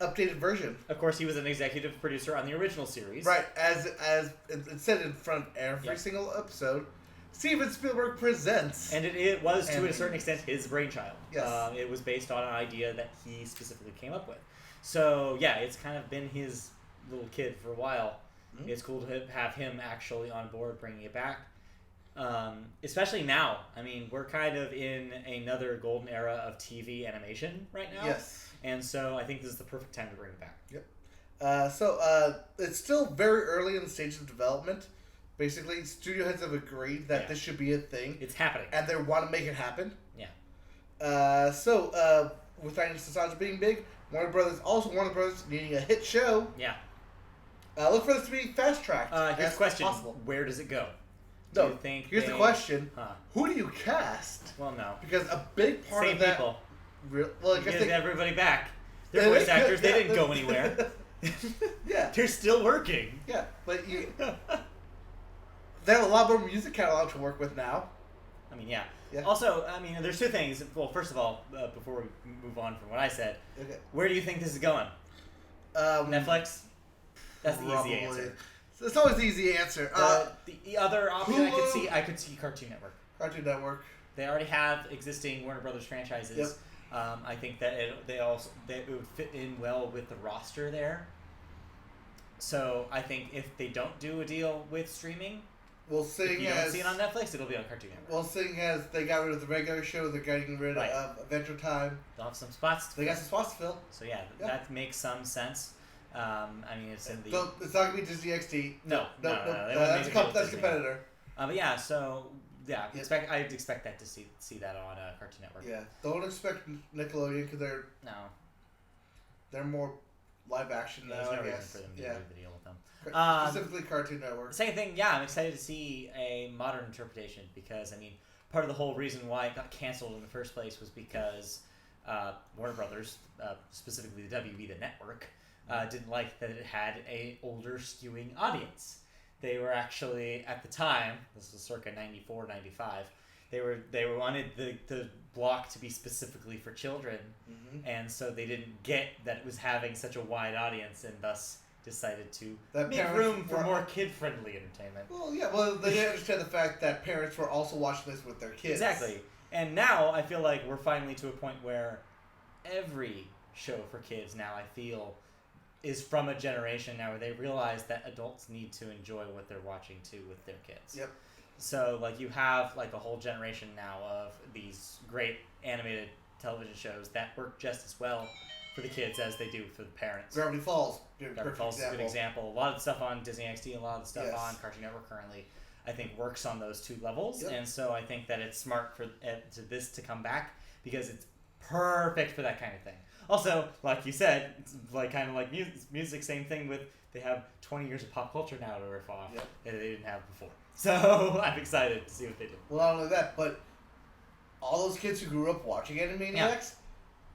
updated version. Of course, he was an executive producer on the original series. Right, as it said in front of every single episode, Steven Spielberg presents. And it was, to a certain extent, his brainchild. Yes. It was based on an idea that he specifically came up with. So, yeah, it's kind of been his little kid for a while. Mm-hmm. It's cool to have him actually on board bringing it back. Especially now. I mean, we're kind of in another golden era of TV animation right now. Yes. And so I think this is the perfect time to bring it back. Yep. It's still very early in the stage of development. Basically, studio heads have agreed that this should be a thing. It's happening. And they want to make it happen. Yeah. With 90s Nostalgia being big, Warner Brothers needing a hit show. Yeah. Look for this to be fast-tracked. Here's the question. Possible. Where does it go? Do you think here's the question. Huh. Who do you cast? Well, no. Because a big part of that... Same people. Well, I guess Get everybody back. They're voice actors. They didn't go anywhere. Yeah. They're still working. Yeah, but they have a lot more music catalog to work with now. I mean, yeah. Also, I mean, there's two things. Well, first of all, before we move on from what I said, where do you think this is going? Netflix? That's the easy answer. It's always the easy answer. The other option Hulu? I could see Cartoon Network. Cartoon Network. They already have existing Warner Brothers franchises. Yep. I think that it would fit in well with the roster there. So I think if they don't do a deal with streaming, Well, If seeing you don't as see it on Netflix, it'll be on Cartoon Network. well, seeing as they got rid of the regular show, they're getting rid Right. of Adventure Time. They'll have some spots. They got some spots to fill. So yeah, Yeah. that makes some sense. I mean, it's in the It's not gonna be Disney XD. no. They wouldn't That's make a a deal with that's a Disney. competitor. But yeah, so yeah, Yep. I'd expect that to see that on Cartoon Network. Yeah, don't expect Nickelodeon because No, they're more live action now. there's no I reason guess. for them to Yeah, do the deal with them. specifically Cartoon Network. The second thing, yeah, I'm excited to see a modern interpretation because, I mean, part of the whole reason why it got canceled in the first place was because Warner Brothers, specifically the WB, the network, didn't like that it had a older skewing audience. They were actually, at the time, this was circa 94, 95, they wanted the block to be specifically for children, and so they didn't get that it was having such a wide audience, and thus decided to That make parents room for were- more kid-friendly entertainment. Well, yeah. Well, they didn't understand the fact that parents were also watching this with their kids. Exactly. And now I feel like we're finally to a point where every show for kids now, I feel, is from a generation now where they realize that adults need to enjoy what they're watching too with their kids. Yep. So like you have like a whole generation now of these great animated television shows that work just as well for the kids as they do for the parents. Gravity Falls. Gravity Falls is a good example. A lot of the stuff on Disney XD and a lot of the stuff Yes. on Cartoon Network currently, I think, works on those two levels. Yep. And so I think that it's smart for this to come back because it's perfect for that kind of thing. Also, like you said, it's like kind of like music, same thing with they have 20 years of pop culture now to riff off Yep. that they didn't have before. So I'm excited to see what they do. Well, not only that, but all those kids who grew up watching Animaniacs,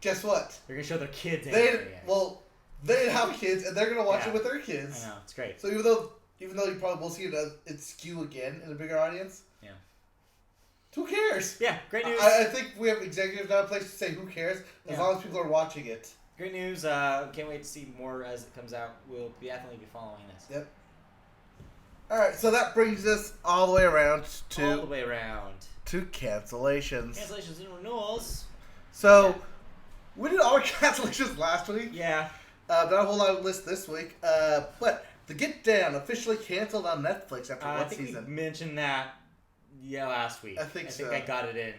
guess what? They're gonna show their kids. They have kids, and they're gonna watch Yeah. it with their kids. I know, it's great. So even though you probably will see it skew again in a bigger audience, Yeah. who cares? Yeah, great news. I think we have executives now in place to say who cares as Yeah. long as people are watching it. Great news. Can't wait to see more as it comes out. We'll definitely be following this. Yep. All right, so that brings us all the way around All the way around. to cancellations. Cancellations and renewals. So we did all our cancellations last week. Yeah. Not a whole lot of list this week. But The Get Down officially canceled on Netflix after I one think season. we mentioned that. Yeah, last week. I think so. I got it in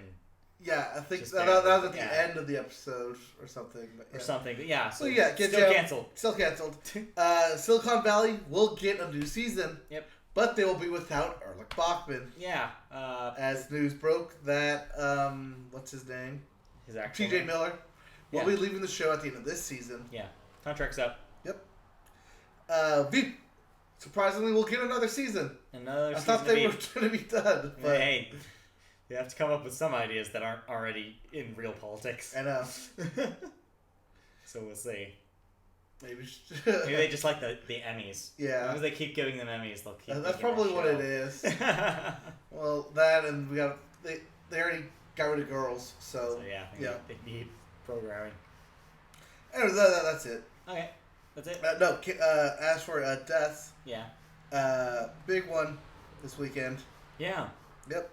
Yeah, I think Just that barely, was at the yeah. end of the episode or something. But or yeah. something, but yeah. So yeah, Get still Down. canceled. Still canceled. Silicon Valley will get a new season. Yep. But they will be without Erlich Bachman. Yeah. As news broke that, what's his name? His actual TJ name. Miller will Yeah. be leaving the show at the end of this season. Yeah. Contract's up. Veep, surprisingly, will get another season. Another I season thought they to were beat. going to be done. But Hey, you have to come up with some ideas that aren't already in real politics. I know. So we'll see. Maybe. Maybe they just like the Emmys. As long Yeah. as they keep giving them Emmys, they'll keep. That's making probably that what show. it is. Well, that and we got they already got rid of girls, so So yeah, yeah. they need programming. Anyway, that's it. Okay, that's it. No, as for deaths, Yeah. big one this weekend. Yeah. Yep,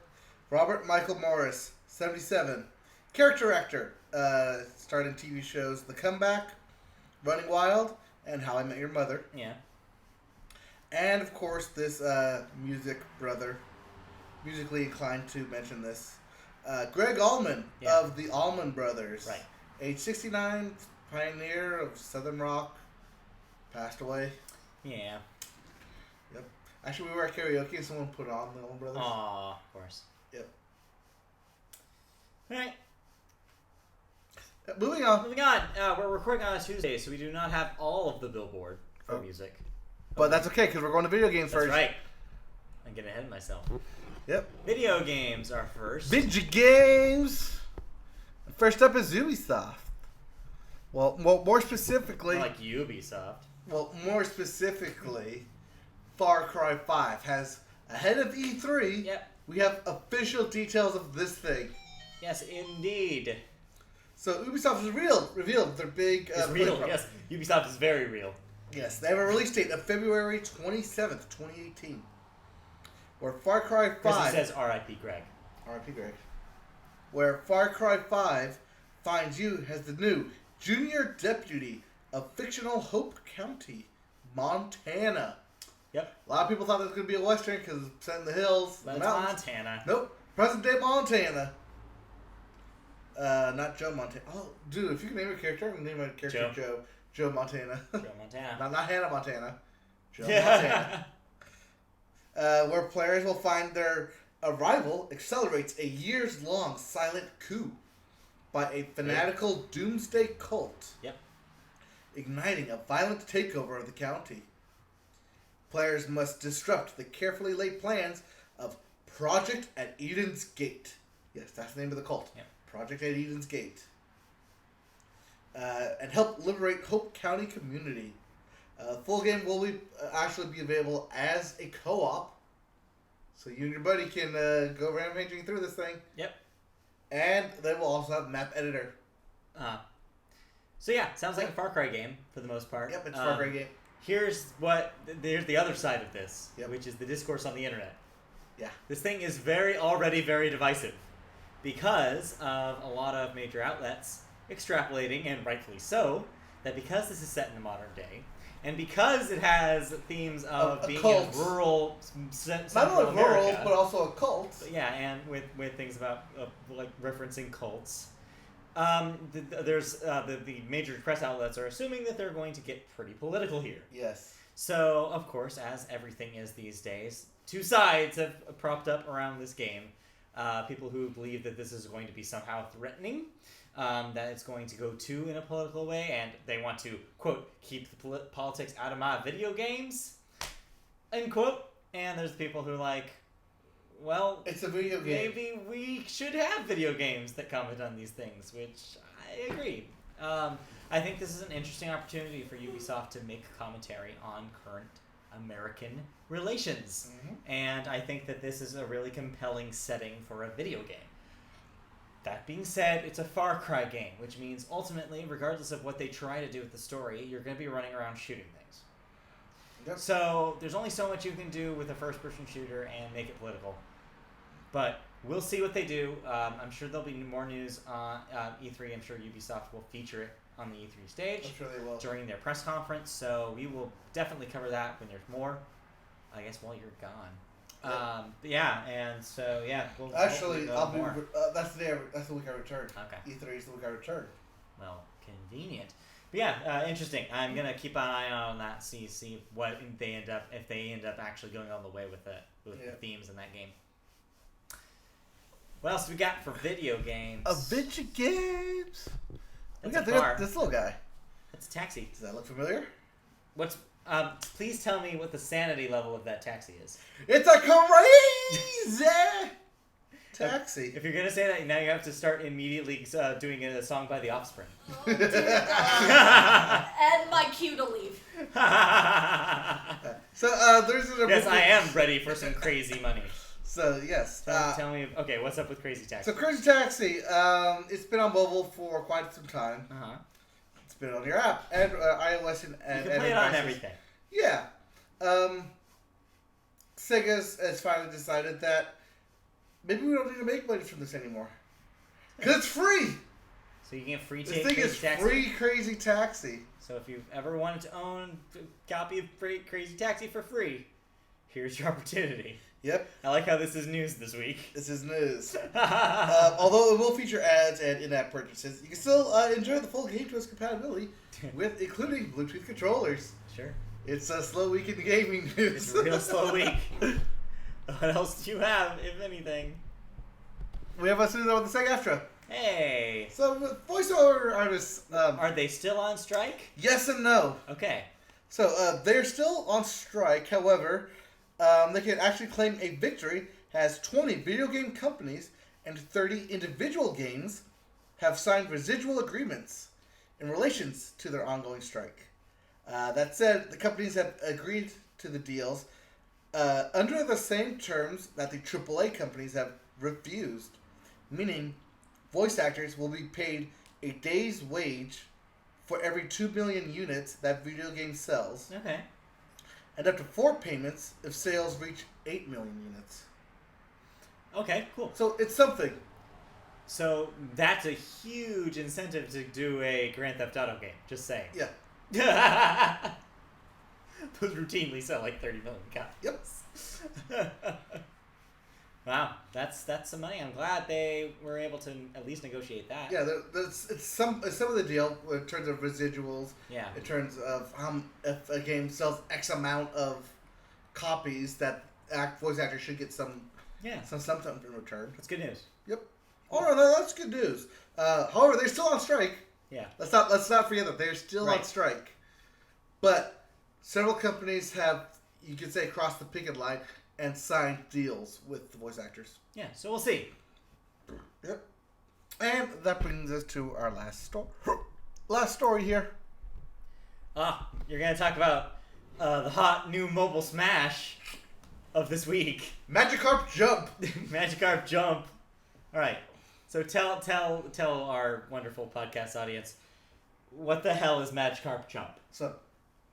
Robert Michael Morris, 77, character actor, starred in TV shows The Comeback, Running Wild, and How I Met Your Mother, Yeah. and of course this musically inclined to mention this, Greg Allman Yeah. of the Allman Brothers, Right. age 69, pioneer of Southern rock, passed away. Yeah. Actually, we were at karaoke and someone put on the Allman Brothers. Aw, of course. Yep. All right. Moving on. Moving on. We're recording on a Tuesday, so we do not have all of the Billboard for Oh. music. But that's okay because we're going to video games That's first. right. I'm getting ahead of myself. Yep. Video games are first. Video games. First up is Ubisoft. Well, more specifically, Like Ubisoft. Far Cry 5 has ahead of E3. Yep. We have official details of this thing. Yes, indeed. So Ubisoft has revealed their big. It's real. Yes, Ubisoft is very real. Yes, they have a release date of February 27th, 2018. Where Far Cry 5. Because it says R.I.P. Greg. R.I.P. Greg. Where Far Cry 5 finds you as the new junior deputy of fictional Hope County, Montana. Yep. A lot of people thought it was going to be a Western because it's set in the hills, But the it's mountains. Montana. Nope. Present day Montana. Not Joe Montana. Oh, dude, if you can name a character, I'm going to name my character Joe. Joe Montana. Joe Montana. Not Hannah Montana. Joe Montana. Where players will find their arrival accelerates a years-long silent coup by a fanatical doomsday cult. Yep. Igniting a violent takeover of the county. Players must disrupt the carefully laid plans of Project at Eden's Gate. Yes, that's the name of the cult. Yep. Project at Eden's Gate. And help liberate Hope County community. Full game will actually be available as a co-op. So you and your buddy can go rampaging through this thing. Yep. And they will also have map editor. So yeah, sounds like a Far Cry game for the most part. Yep, it's a Far Cry game. Here's the other side of this, Yep. which is the discourse on the internet. Yeah. This thing is already very divisive because of a lot of major outlets extrapolating, and rightfully so, that because this is set in the modern day, and because it has themes of being cult. in rural Not Central only rural, America, but also a cult. yeah, and with things about like referencing cults. There's the major press outlets are assuming that they're going to get pretty political here. Yes. So, of course, as everything is these days, two sides have propped up around this game. People who believe that this is going to be somehow threatening, that it's going to go too in a political way, and they want to, quote, keep the politics out of my video games, end quote. And there's people who are like, well, It's a video game. maybe we should have video games that comment on these things, which I agree. I think this is an interesting opportunity for Ubisoft to make commentary on current American relations. Mhm. And I think that this is a really compelling setting for a video game. That being said, it's a Far Cry game, which means ultimately, regardless of what they try to do with the story, you're going to be running around shooting things. Yep. So there's only so much you can do with a first-person shooter and make it political. But we'll see what they do. I'm sure there'll be more news on E3. I'm sure Ubisoft will feature it on the E3 stage I'm sure they will. during their press conference. So we will definitely cover that when there's more. I guess while you're gone. Yeah, and so yeah. We'll Actually, know I'll be. more. That's the week I return. Okay. E3 is the week I return. Well, convenient. But yeah, interesting. I'm gonna keep an eye on that. See what they end up if they end up actually going all the way with the themes in that game. What else do we got for video games? Adventure games. That's We a car. got this little guy. That's a taxi. Does that look familiar? What's please tell me what the sanity level of that taxi is. It's a crazy taxi. If you're gonna say that, now you have to start immediately doing a song by The Offspring. Oh, dear God. And my cue to leave. So there's an Yes, I am ready for some crazy money. So yes. Tell me. Okay, what's up with Crazy Taxi? So Crazy Taxi, it's been on mobile for quite some time. Uh-huh. It's been on your app and iOS and You Android can play it on devices. everything. Yeah. Sega has finally decided that maybe we don't need to make money from this anymore. Because it's free! So you can free This take thing Crazy is Taxi. free Crazy Taxi. So if you've ever wanted to own a copy of Crazy Taxi for free, here's your opportunity. Yep, I like how this is news this week. this is news. Although it will feature ads and in-app purchases, you can still enjoy the full GameTwist compatibility with including Bluetooth controllers. Sure. It's a slow week in gaming news. It's a real slow week. What else do you have, if anything? We have us on the SAG-AFTRA. Hey. So voiceover artists, Are they still on strike? yes and no. Okay. So they're still on strike. However, they can actually claim a victory as 20 video game companies and 30 individual games have signed residual agreements in relations to their ongoing strike. That said, the companies have agreed to the deals under the same terms that the AAA companies have refused, meaning voice actors will be paid a day's wage for every 2 million units that video game sells, Okay. and up to 4 payments if sales reach 8 million units. Okay, cool. So it's something. So that's a huge incentive to do a Grand Theft Auto game. Just saying. Yeah. Those routinely sell like 30 million copies. Yep. Wow, that's some money. I'm glad they were able to at least negotiate that. Yeah, it's some of the deal in terms of residuals. Yeah. In terms of if a game sells X amount of copies, that voice actor should get something in return. That's good news. Yep. Oh no, that's good news. However, they're still on strike. Yeah. Let's not forget that they're still on strike. But several companies have, you could say, crossed the picket line and signed deals with the voice actors. Yeah, so we'll see. Yep. And that brings us to our last story here. You're going to talk about the hot new mobile smash of this week. Magikarp Jump. Magikarp Jump. All right. So tell our wonderful podcast audience, what the hell is Magikarp Jump? So,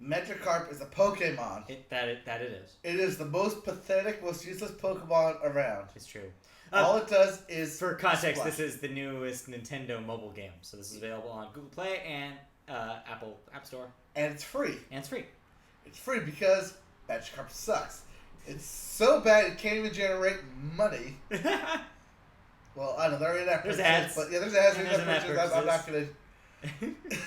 Magikarp is a Pokemon. That it is. It is the most pathetic, most useless Pokemon around. It's true. All it does is for context, splash. this is the newest Nintendo mobile game. So this is available on Google Play and Apple App Store. And it's free. And it's free. It's free because Magikarp sucks. It's so bad it can't even generate money. Well, I know, there are in-app There's purchases, ads. but yeah, there's ads And and in-app there's purchases. I'm in-app not going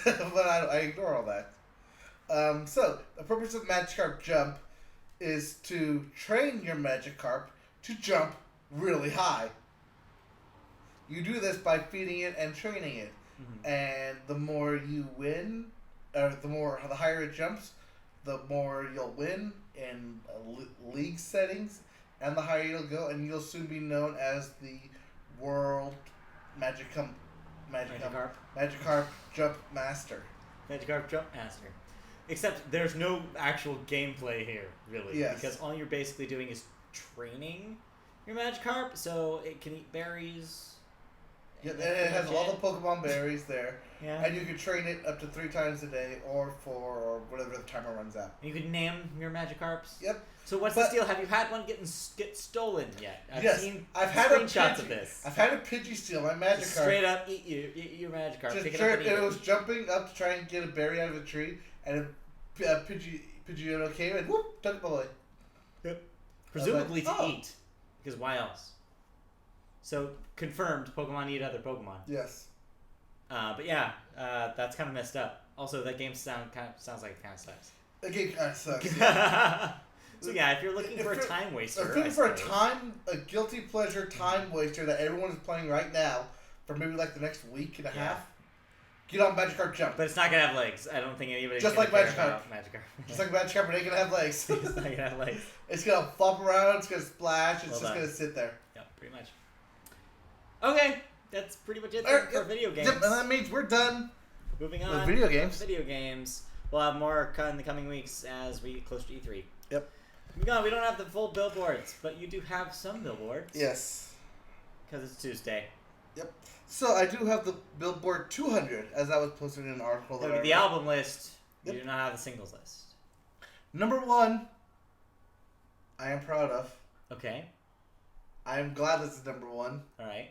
to... But I ignore all that. So, the purpose of Magikarp Jump is to train your Magikarp to jump really high. You do this by feeding it and training it. Mm-hmm. And the more you win, or the higher it jumps, the more you'll win in league settings, and the higher you'll go, and you'll soon be known as the World Magikarp Jump Master. Magikarp Jump Master. Except there's no actual gameplay here, really. Yes. Because all you're basically doing is training your Magikarp, so it can eat berries. Yeah, and it has all the Pokemon berries there. Yeah. And you can train it up to 3 times a day or for whatever the timer runs out. And you can name your Magikarps? Yep. So what's the deal? Have you had one get stolen yet? I've had screenshots of this. I've had a Pidgey steal my Magikarp. Just straight up eat your Magikarp. Just pick it up and eat it was jumping up to try and get a berry out of a tree, and Pidgeotto came and whoop, took it away. Yep. Presumably like, to eat, because why else? So confirmed, Pokemon eat other Pokemon. Yes. But yeah, that's kind of messed up. Also, that game sounds like it kind of sucks. The game kind of sucks. Yeah. So yeah, if you're looking for a time waster, if you're looking for a guilty pleasure time waster that everyone is playing right now for maybe like the next week and a half, get on Magikarp Jump. But it's not gonna have legs. I don't think anybody's just gonna like care Magikarp. about Magikarp. Just like Magikarp, but it ain't gonna have legs. It's not gonna have legs. It's gonna flop around. It's gonna splash. It's Well just done. gonna sit there. Yeah, pretty much. Okay, that's pretty much it for video games. Yep, and that means we're done. Moving on. With video games. Video games. We'll have more in the coming weeks as we get closer to E3. Yep. Moving on, we don't have the full billboards, but you do have some billboards. Yes. Because it's Tuesday. Yep. So I do have the Billboard 200, as I was posted in an article. Look That at the album list. Yep. You do not have the singles list. Number 1, I am proud of. Okay. I am glad this is number 1. All right.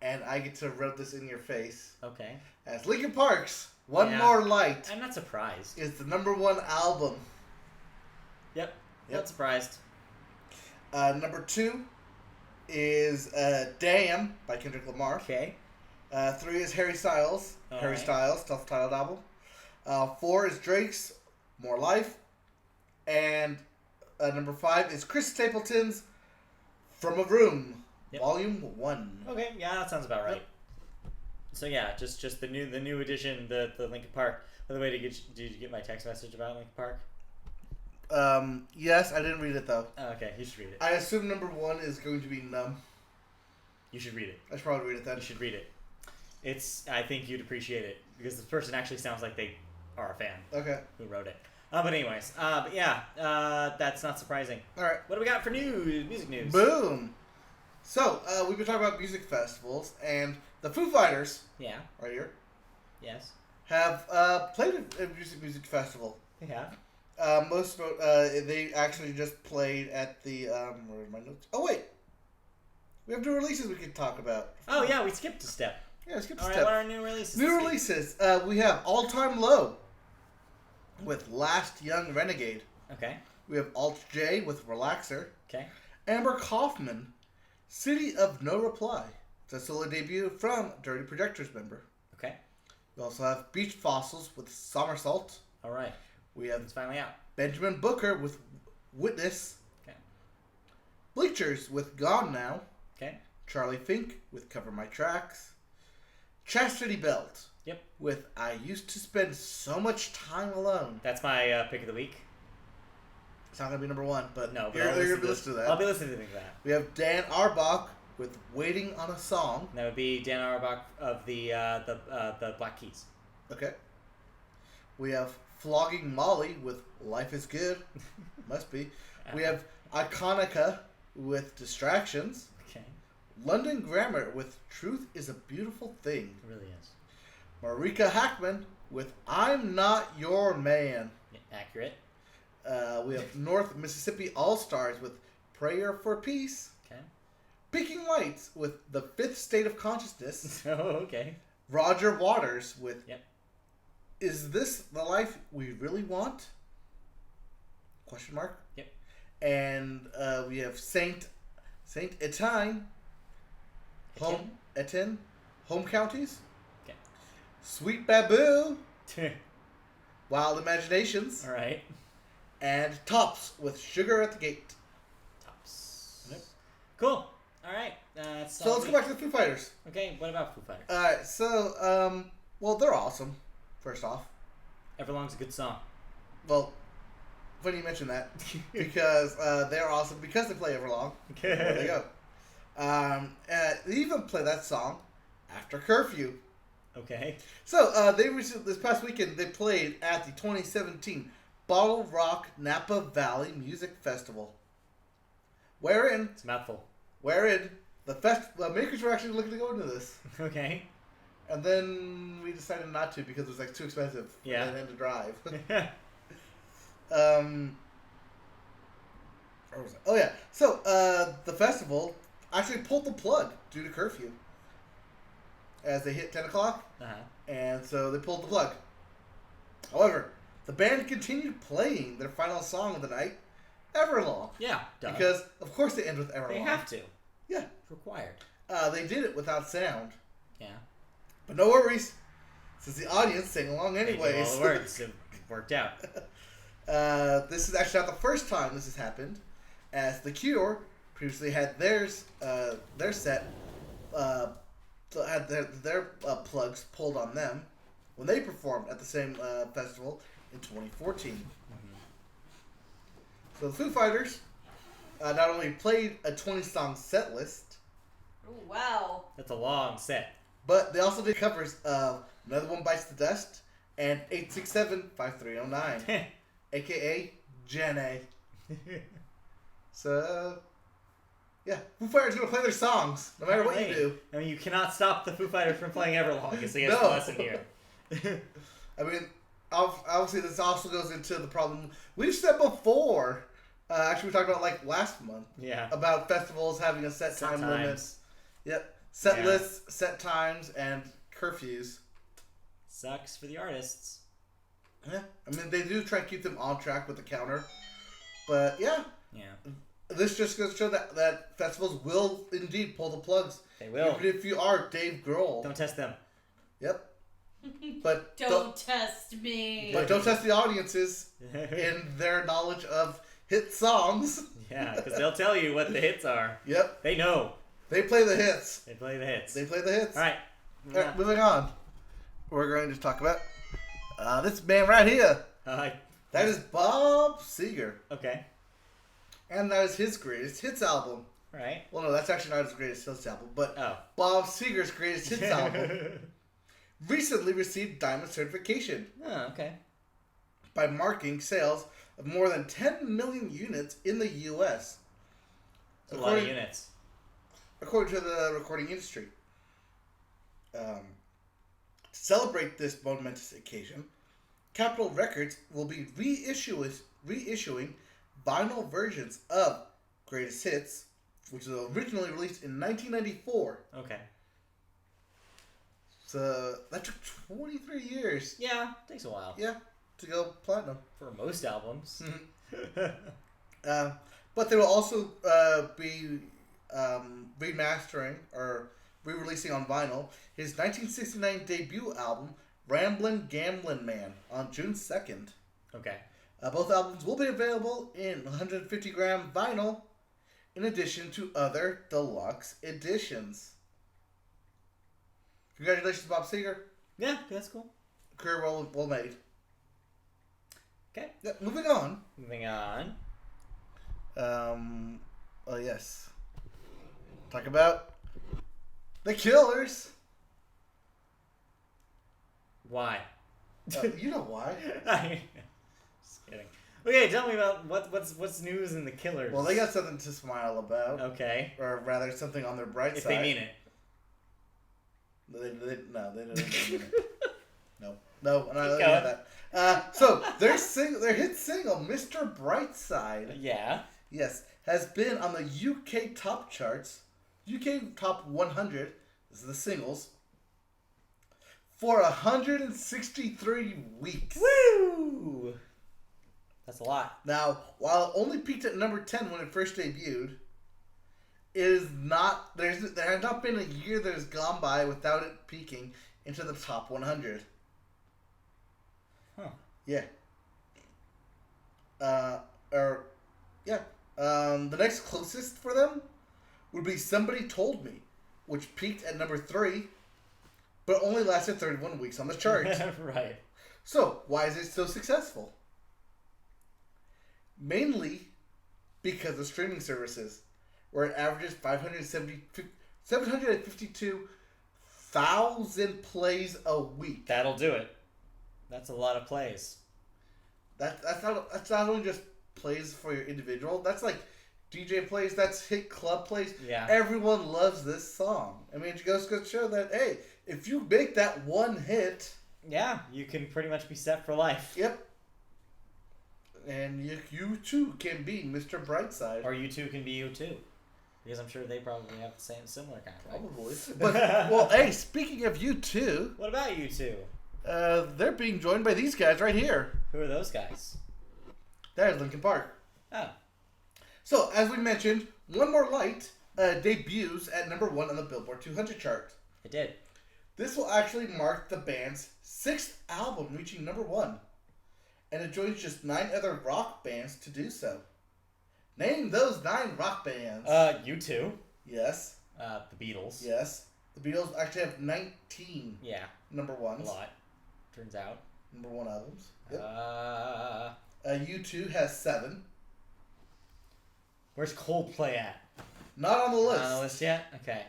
And I get to rub this in your face. Okay. As Linkin Park's One More Light I'm not surprised. is the number 1 album. Yep. Not surprised. Number 2 is Damn by Kendrick Lamar. Okay. 3 is Harry Styles. Harry Styles, self-titled album. 4 is Drake's More Life. And number 5 is Chris Stapleton's From a Room, Volume 1. Okay, yeah, that sounds about right. So yeah, just the new edition, the Linkin Park. By the way, did you get my text message about Linkin Park? Yes, I didn't read it though. Oh, okay, you should read it. I assume number 1 is going to be Numb. You should read it. I should probably read it then. You should read it. I think you'd appreciate it because the person actually sounds like they are a fan. Okay. Who wrote it? But anyways, but yeah, that's not surprising. All right. What do we got for music news? Boom. So we've been talking about music festivals, and the Foo Fighters. Yeah. Right here. Yes. Have played a music festival. They have. They actually just played at the where are my notes? Oh wait, we have new releases we can talk about. Oh yeah, we skipped a step. Yeah, skip a All step. right, what are new releases? New releases. We have All Time Low. with Last Young Renegade. Okay. We have Alt J with Relaxer. Okay. Amber Kaufman, City of No Reply. It's a solo debut from Dirty Projectors member. Okay. We also have Beach Fossils with Somersault. All right. We have It's finally out. Benjamin Booker with Witness. Okay. Bleachers with Gone Now. Okay. Charlie Fink with Cover My Tracks. Chastity Belt. Yep. With I Used to Spend So Much Time Alone. That's my pick of the week. It's not going to be number one, but No, but you're I'll going to listen listen to that. I'll be listening to that. We have Dan Arbach with Waiting on a Song. That would be Dan Auerbach of the Black Keys. Okay. We have Flogging Molly with Life is Good. Must be. We have Iconica with Distractions. Okay. London Grammar with Truth is a Beautiful Thing. It really is. Marika Hackman with I'm Not Your Man. Yeah, accurate. We have North Mississippi All-Stars with Prayer for Peace. Okay. Peaking Lights with The Fifth State of Consciousness. Oh, okay. Roger Waters with Yep. Is This the Life We Really Want? Question mark. Yep. And we have Saint Etienne. Home Counties. Okay. Sweet Baboo. Wild Imaginations. All right. And Tops with Sugar at the Gate. Tops. Yep. Cool. All right. So let's go back to the Foo Fighters. Okay. What about Foo Fighters? Alright, so, well, they're awesome, first off. Everlong's a good song. Well, funny you mention that, because they're awesome because they play Everlong. There they go. They even play that song after curfew. Okay. So, this past weekend, they played at the 2017 Bottle Rock Napa Valley Music Festival. Wherein It's a mouthful. the makers were actually looking to go into this. Okay. And then we decided not to because it was like too expensive Yeah. and then to drive. Where was it? Oh yeah. So the festival actually pulled the plug due to curfew as they hit 10 o'clock, Uh-huh. and so they pulled the plug. However, the band continued playing their final song of the night, Everlong, Yeah. Duh. because of course they end with Everlong. they have to. Yeah. It's required. They did it without sound, Yeah. but no worries, since the audience sang along They knew anyways. all the words. It worked out. This is actually not the first time this has happened, as The Cure previously had their set had their plugs pulled on them when they performed at the same festival in 2014. So the Foo Fighters not only played a 20-song set list, Oh, wow. That's a long set. but they also did covers of Another One Bites the Dust and 867-5309, aka Jen A. So, yeah, Foo Fighters are going to play their songs, no matter what you do. I mean, you cannot stop the Foo Fighters from playing Everlong. It's a No. lesson here. I mean, obviously this also goes into the problem we've said before. Actually, we talked about like last month Yeah. about festivals having a set time limit. Times. Yep, set Yeah. lists, set times, and curfews. Sucks for the artists. Yeah, I mean they do try to keep them on track with the counter, but yeah, Yeah. this just goes to show that festivals will indeed pull the plugs. They will. Even if you are Dave Grohl. Don't test them. Yep. But Don't test me. But don't test the audiences in their knowledge of hit songs. Yeah, because they'll tell you what the hits are. Yep. They know. They play the hits. They play the hits. They play the hits. All right. All right, moving on. We're going to talk about this man right here. That is Bob Seger. Okay. And that is his greatest hits album. All right. Well, no, that's actually not his greatest hits album, but Oh. Bob Seger's greatest hits album recently received diamond certification Oh, okay. by marking sales of more than 10 million units in the U.S. That's a lot of units. According to the recording industry. To celebrate this momentous occasion, Capitol Records will be reissuing vinyl versions of Greatest Hits, which was originally released in 1994. Okay. So that took 23 years. Yeah, takes a while. Yeah, to go platinum. For most albums. But they will also be remastering or re-releasing on vinyl his 1969 debut album, Ramblin' Gamblin' Man, on June 2nd. Okay. Both albums will be available in 150-gram vinyl, in addition to other deluxe editions. Congratulations, Bob Seger. Yeah, that's cool. Career well made. Okay. Yeah, moving on. Moving on. Oh yes. Talk about The Killers. Why? You know why. Just kidding. Okay, tell me about what's news in The Killers. Well, they got something to smile about. Okay. Or rather, something on their bright If side. they mean it. No, they don't mean it. No, I'm not Keep looking at that. So, their hit single, Mr. Brightside, Yeah. yes, has been on the UK top charts, UK top 100, this is the singles, for 163 weeks. Woo! That's a lot. Now, while it only peaked at number 10 when it first debuted, it is not, there has not been a year that has gone by without it peaking into the top 100. Huh. Yeah. The next closest for them would be Somebody Told Me, which peaked at number 3, but only lasted 31 weeks on the chart. Right. So, why is it so successful? Mainly because of streaming services, where it averages 752,000 plays a week. That'll do it. That's a lot of plays. That's not only just plays for your individual. That's like DJ plays. That's hit club plays. Yeah. Everyone loves this song. I mean, it goes to show that, hey, if you make that one hit, Yeah, you can pretty much be set for life. yep, and you too can be Mr. Brightside. Or you two can be you too. Because I'm sure they probably have the similar kind, right? Probably. But, well, hey, speaking of you two, What about you two? they're being joined by these guys right here. Who are those guys? There's Linkin Park. Oh. So, as we mentioned, One More Light debuts at number 1 on the Billboard 200 chart. It did. This will actually mark the band's 6th album reaching number 1, and it joins just 9 other rock bands to do so. Name those 9 rock bands. You two. Yes. The Beatles. Yes. The Beatles actually have 19 Yeah. number 1s. A lot. Turns out. Number 1 albums. Yep. U2 has 7. Where's Coldplay at? Not on the list. Not on the list yet? Okay.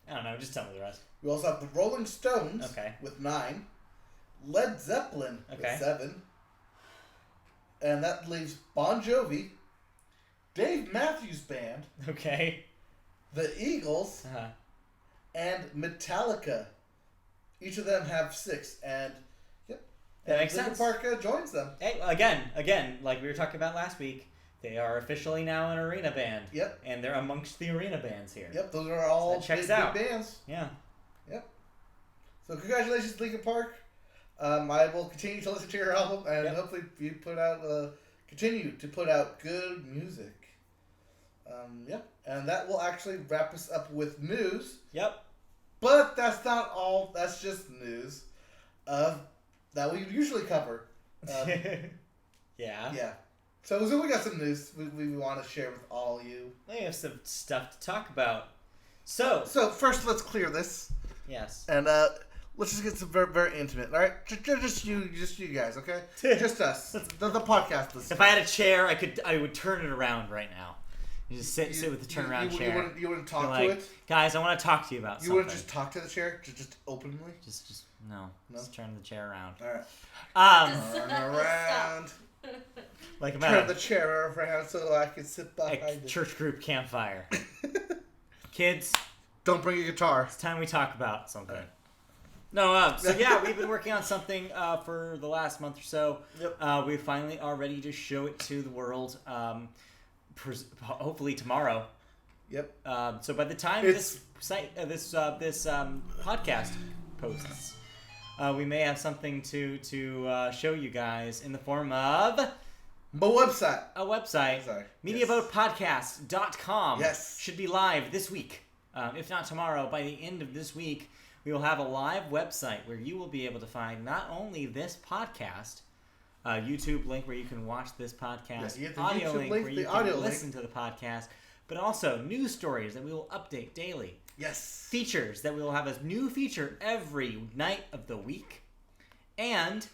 I don't know. Just tell me the rest. We also have the Rolling Stones Okay. with 9. Led Zeppelin Okay. with 7. And that leaves Bon Jovi, Dave Matthews Band, Okay. the Eagles, Uh-huh. and Metallica. Each of them have 6. And yep. That makes Linkin sense. Park joins them. Hey, again, like we were talking about last week, they are officially now an arena band. Yep. And they're amongst the arena bands here. Yep, those are all That checks big out. bands. Yeah. So congratulations, Linkin Park. I will continue to listen to your album, and Yep. hopefully you continue to put out good music. And that will actually wrap us up with news. Yep. But that's not all. That's just news that we usually cover. Yeah. Yeah. So we got some news we want to share with all you. We have some stuff to talk about. So. So first, let's clear this, Yes. and let's just get some very, very intimate. All right, just you guys, okay? Just us, the podcast listeners. If I had a chair, I would turn it around right now. You just sit with the turnaround chair. You wouldn't talk Be to like, it. Guys, I want to talk to you about You something. wouldn't just talk to the chair, just openly. Just no. Just turn the chair around. All right. Just- Turn around. Like I'm Turn at the chair around so I can sit a behind it. church group campfire. Kids, Don't bring a guitar. it's time we talk about something. No, so yeah, we've been working on something for the last month or so. Yep. We finally are ready to show it to the world. Hopefully tomorrow. Yep. So by the time It's- this podcast posts, we may have something to show you guys in the form of My website. a website. Sorry. MediaBoatPodcast.com. Yes. Should be live this week. If not tomorrow, by the end of this week, we will have a live website where you will be able to find not only this podcast, a YouTube link where you can watch this podcast, Yeah, you have the audio YouTube link link, where the you audio can link. listen to the podcast, but also news stories that we will update daily. Yes. Features that we will have a new feature every night of the week, and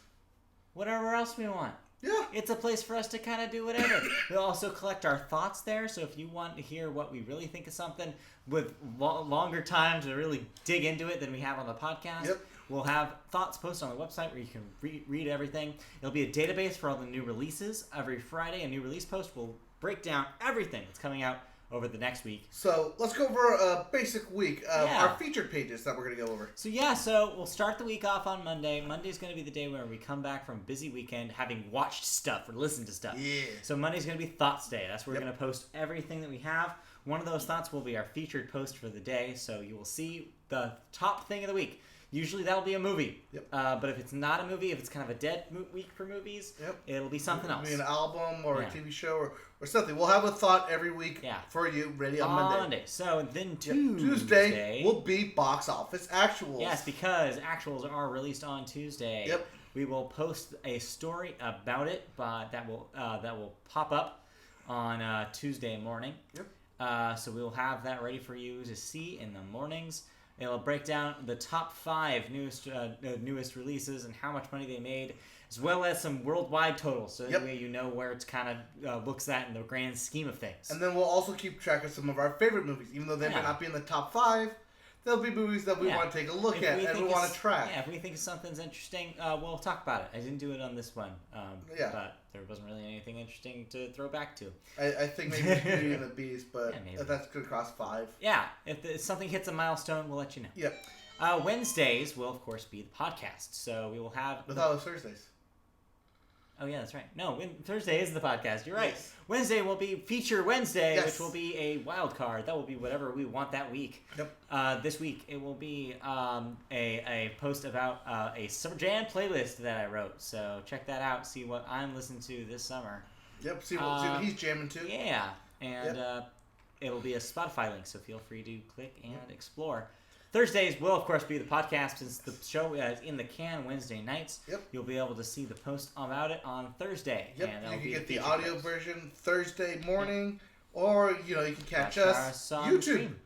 whatever else we want. Yeah. It's a place for us to kind of do whatever. We'll also collect our thoughts there, so if you want to hear what we really think of something with longer time to really dig into it than we have on the podcast, Yep. we'll have thoughts posted on the website where you can read everything. It'll be a database for all the new releases. Every Friday, a new release post will break down everything that's coming out over the next week. So let's go over a basic week of Yeah. our featured pages that we're going to go over. So we'll start the week off on Monday. Monday's going to be the day where we come back from a busy weekend having watched stuff or listened to stuff. Yeah. So Monday's going to be Thoughts Day. That's where we're Yep. going to post everything that we have. One of those thoughts will be our featured post for the day, so you will see the top thing of the week. Usually that'll be a movie. Yep. But if it's not a movie, if it's kind of a dead week for movies, Yep. it'll be something else. Maybe an album or Yeah. a TV show or something. We'll have a thought every week Yeah. for you ready on On Monday. So then Yep. Tuesday will be box office actuals. Yes, because actuals are released on Tuesday. Yep. We will post a story about it, but that will pop up on Tuesday morning. Yep. So we will have that ready for you to see in the mornings. It'll break down the top 5 newest releases and how much money they made, as well as some worldwide totals, so that way you know where it's kind of looks at in the grand scheme of things. And then we'll also keep track of some of our favorite movies, even though they may not be in the top 5. There'll be movies that we want to take a look at and we want to track. Yeah, if we think something's interesting, we'll talk about it. I didn't do it on this one, but there wasn't really anything interesting to throw back to. I think maybe Beauty and the Beast, but that's going to cost 5. Yeah, if something hits a milestone, we'll let you know. Yep. Wednesdays will, of course, be the podcast. So we will have... With all those Thursdays. Oh, yeah, that's right. No, Thursday is the podcast. You're right. Yes. Wednesday will be Feature Wednesday, Yes. which will be a wild card. That will be whatever we want that week. Yep. This week, it will be a post about a Summer Jam playlist that I wrote. So check that out. See what I'm listening to this summer. Yep. See what he's jamming to. Yeah. And it'll be a Spotify link, so feel free to click and explore. Thursdays will, of course, be the podcast since the show is in the can Wednesday nights. Yep. You'll be able to see the post about it on Thursday. Yep. And You can be get the featured audio post. version Thursday morning, or you can catch Watch us on YouTube. stream.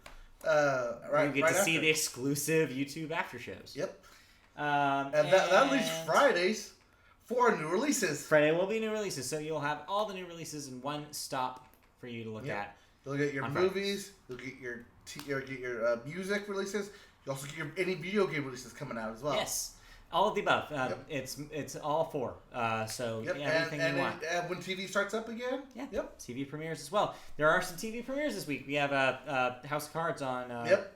Right. You get right to see after. the exclusive YouTube after shows. Yep. And And that leaves Fridays for new releases. Friday will be new releases, so you'll have all the new releases in one stop for you to look at. You'll get your on movies. You'll get your music releases. You also get any video game releases coming out as well. Yes, all of the above. It's all 4. So Yep. everything and you want. And when TV starts up again. Yeah. Yep. TV premieres as well. There are some TV premieres this week. We have House of Cards on. Yep.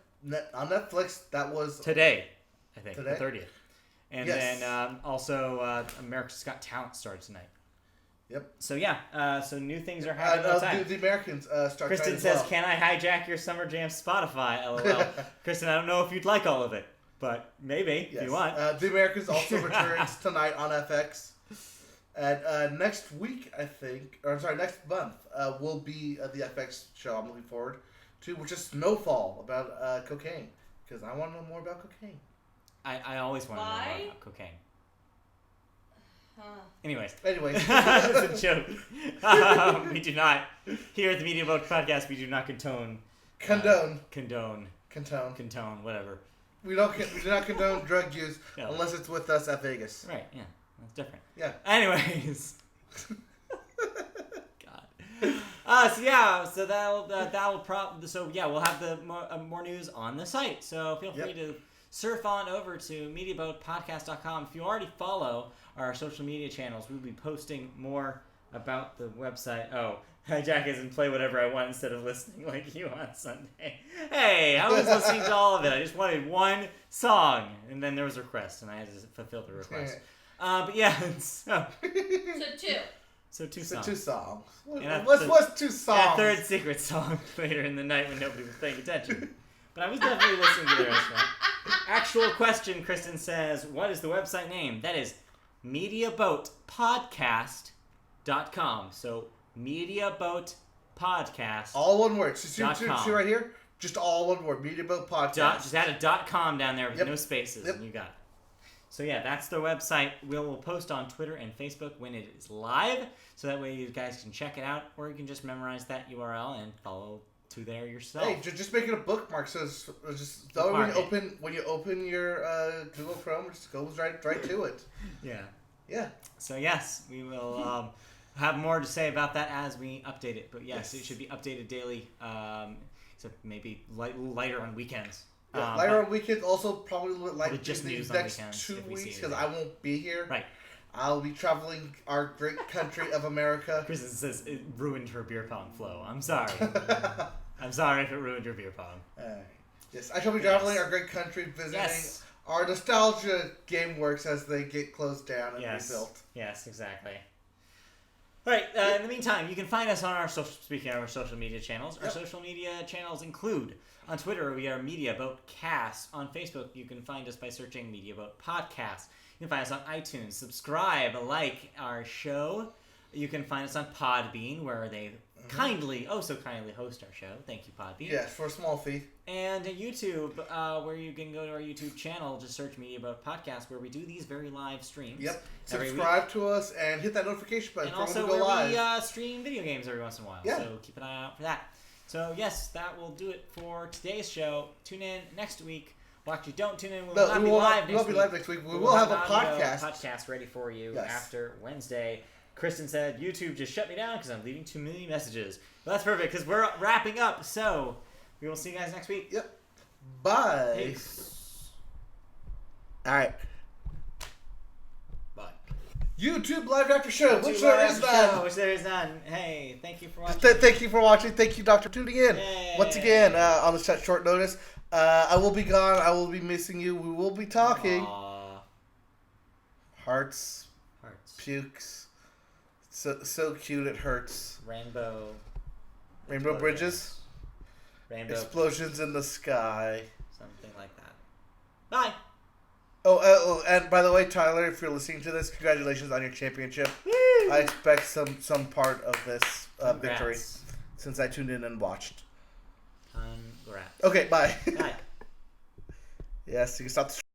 On Netflix. That was Today, I think Today? the 30th, and Yes. then also America's Got Talent starts tonight. Yep. So yeah, so new things are happening all the time. The Americans start. Kristen tonight as says, well. "Can I hijack your Summer Jam Spotify?" LOL. Kristen, I don't know if you'd like all of it, but maybe Yes. if you want. The Americans also returns tonight on FX. And next week, next month will be the FX show I'm looking forward to, which is Snowfall about cocaine, because I want to know more about cocaine. I always want to know more Why? about cocaine. Huh. Anyways, Anyways, it's a joke. We do not here at the Media Boat Podcast. We do not condone, condone. whatever. We do not condone drug use No. unless it's with us at Vegas. Right? Yeah, that's different. Yeah. Anyways. God. So we'll have the more news on the site. So feel free to surf on over to MediaBoatPodcast.com. If you already follow our social media channels, we'll be posting more about the website. Oh, Jack isn't play whatever I want instead of listening like you on Sunday. Hey, I was listening to all of it. I just wanted one song, and then there was a request, and I had to fulfill the request. But yeah, so So 2. 2 songs. 2 songs. And What's 2 songs? A third secret song later in the night when nobody was paying attention. But I was definitely listening to the rest of it. Actual question, Kristen says, what is the website name? That is MediaBoatPodcast.com. So, MediaBoatPodcast. All one word. See .com. right here? Just all one word. MediaBoat Podcast. Just add a .com down there with no spaces, and you got it. So yeah, that's the website. We'll post on Twitter and Facebook when it is live, so that way you guys can check it out, or you can just memorize that URL and follow to there yourself. Hey, just make it a bookmark. So it's just when you open your Google Chrome, it just goes right to it. Yeah. Yeah. So yes, we will have more to say about that as we update it. But yes, it should be updated daily, except maybe lighter on weekends. Yeah, lighter on weekends. Also, probably like just these news on next weekends 2 if we weeks see because it. I won't be here. Right. I'll be traveling our great country of America. Kristen says it ruined her beer pong flow. I'm sorry. I'm sorry if it ruined your beer pong. Yes, I shall be traveling our great country, visiting our nostalgia game works as they get closed down and rebuilt. Yes, exactly. All right. In the meantime, you can find us on our speaking of our social media channels. Our social media channels include on Twitter we are MediaBoatCast. On Facebook you can find us by searching MediaBoat Podcast. You can find us on iTunes. Subscribe, like our show. You can find us on Podbean, where they kindly host our show. Thank you, Podbean. Yes, for a small fee. And YouTube, where you can go to our YouTube channel, just search Media Boat Podcast, where we do these very live streams. Yep. Subscribe to us and hit that notification button and for also when we go live. we stream video games every once in a while. Yeah. So keep an eye out for that. So yes, that will do it for today's show. Tune in next week. Well, actually, don't tune in. We will not be live next week. We will have a podcast ready for you after Wednesday. Kristen said, YouTube just shut me down because I'm leaving too many messages. Well, that's perfect because we're wrapping up. So we will see you guys next week. Yep. Bye. Peace. All right. Bye. YouTube Live After Show, which there is none. Which there is none. Hey, thank you for watching. Thank you for watching. Thank you, Doctor, for tuning in. Yay. Once again, on this short notice. I will be gone. I will be missing you. We will be talking. Aww. Hearts. Pukes. Pukes. So cute it hurts. Rainbow Bridges. Rainbow Explosions in the sky. something like that. Bye. Oh, and by the way, Tyler, if you're listening to this, congratulations on your championship. Woo! I expect some part of this victory Congrats. since I tuned in and watched. Congrats. Okay, bye. Bye. Yes, you can stop the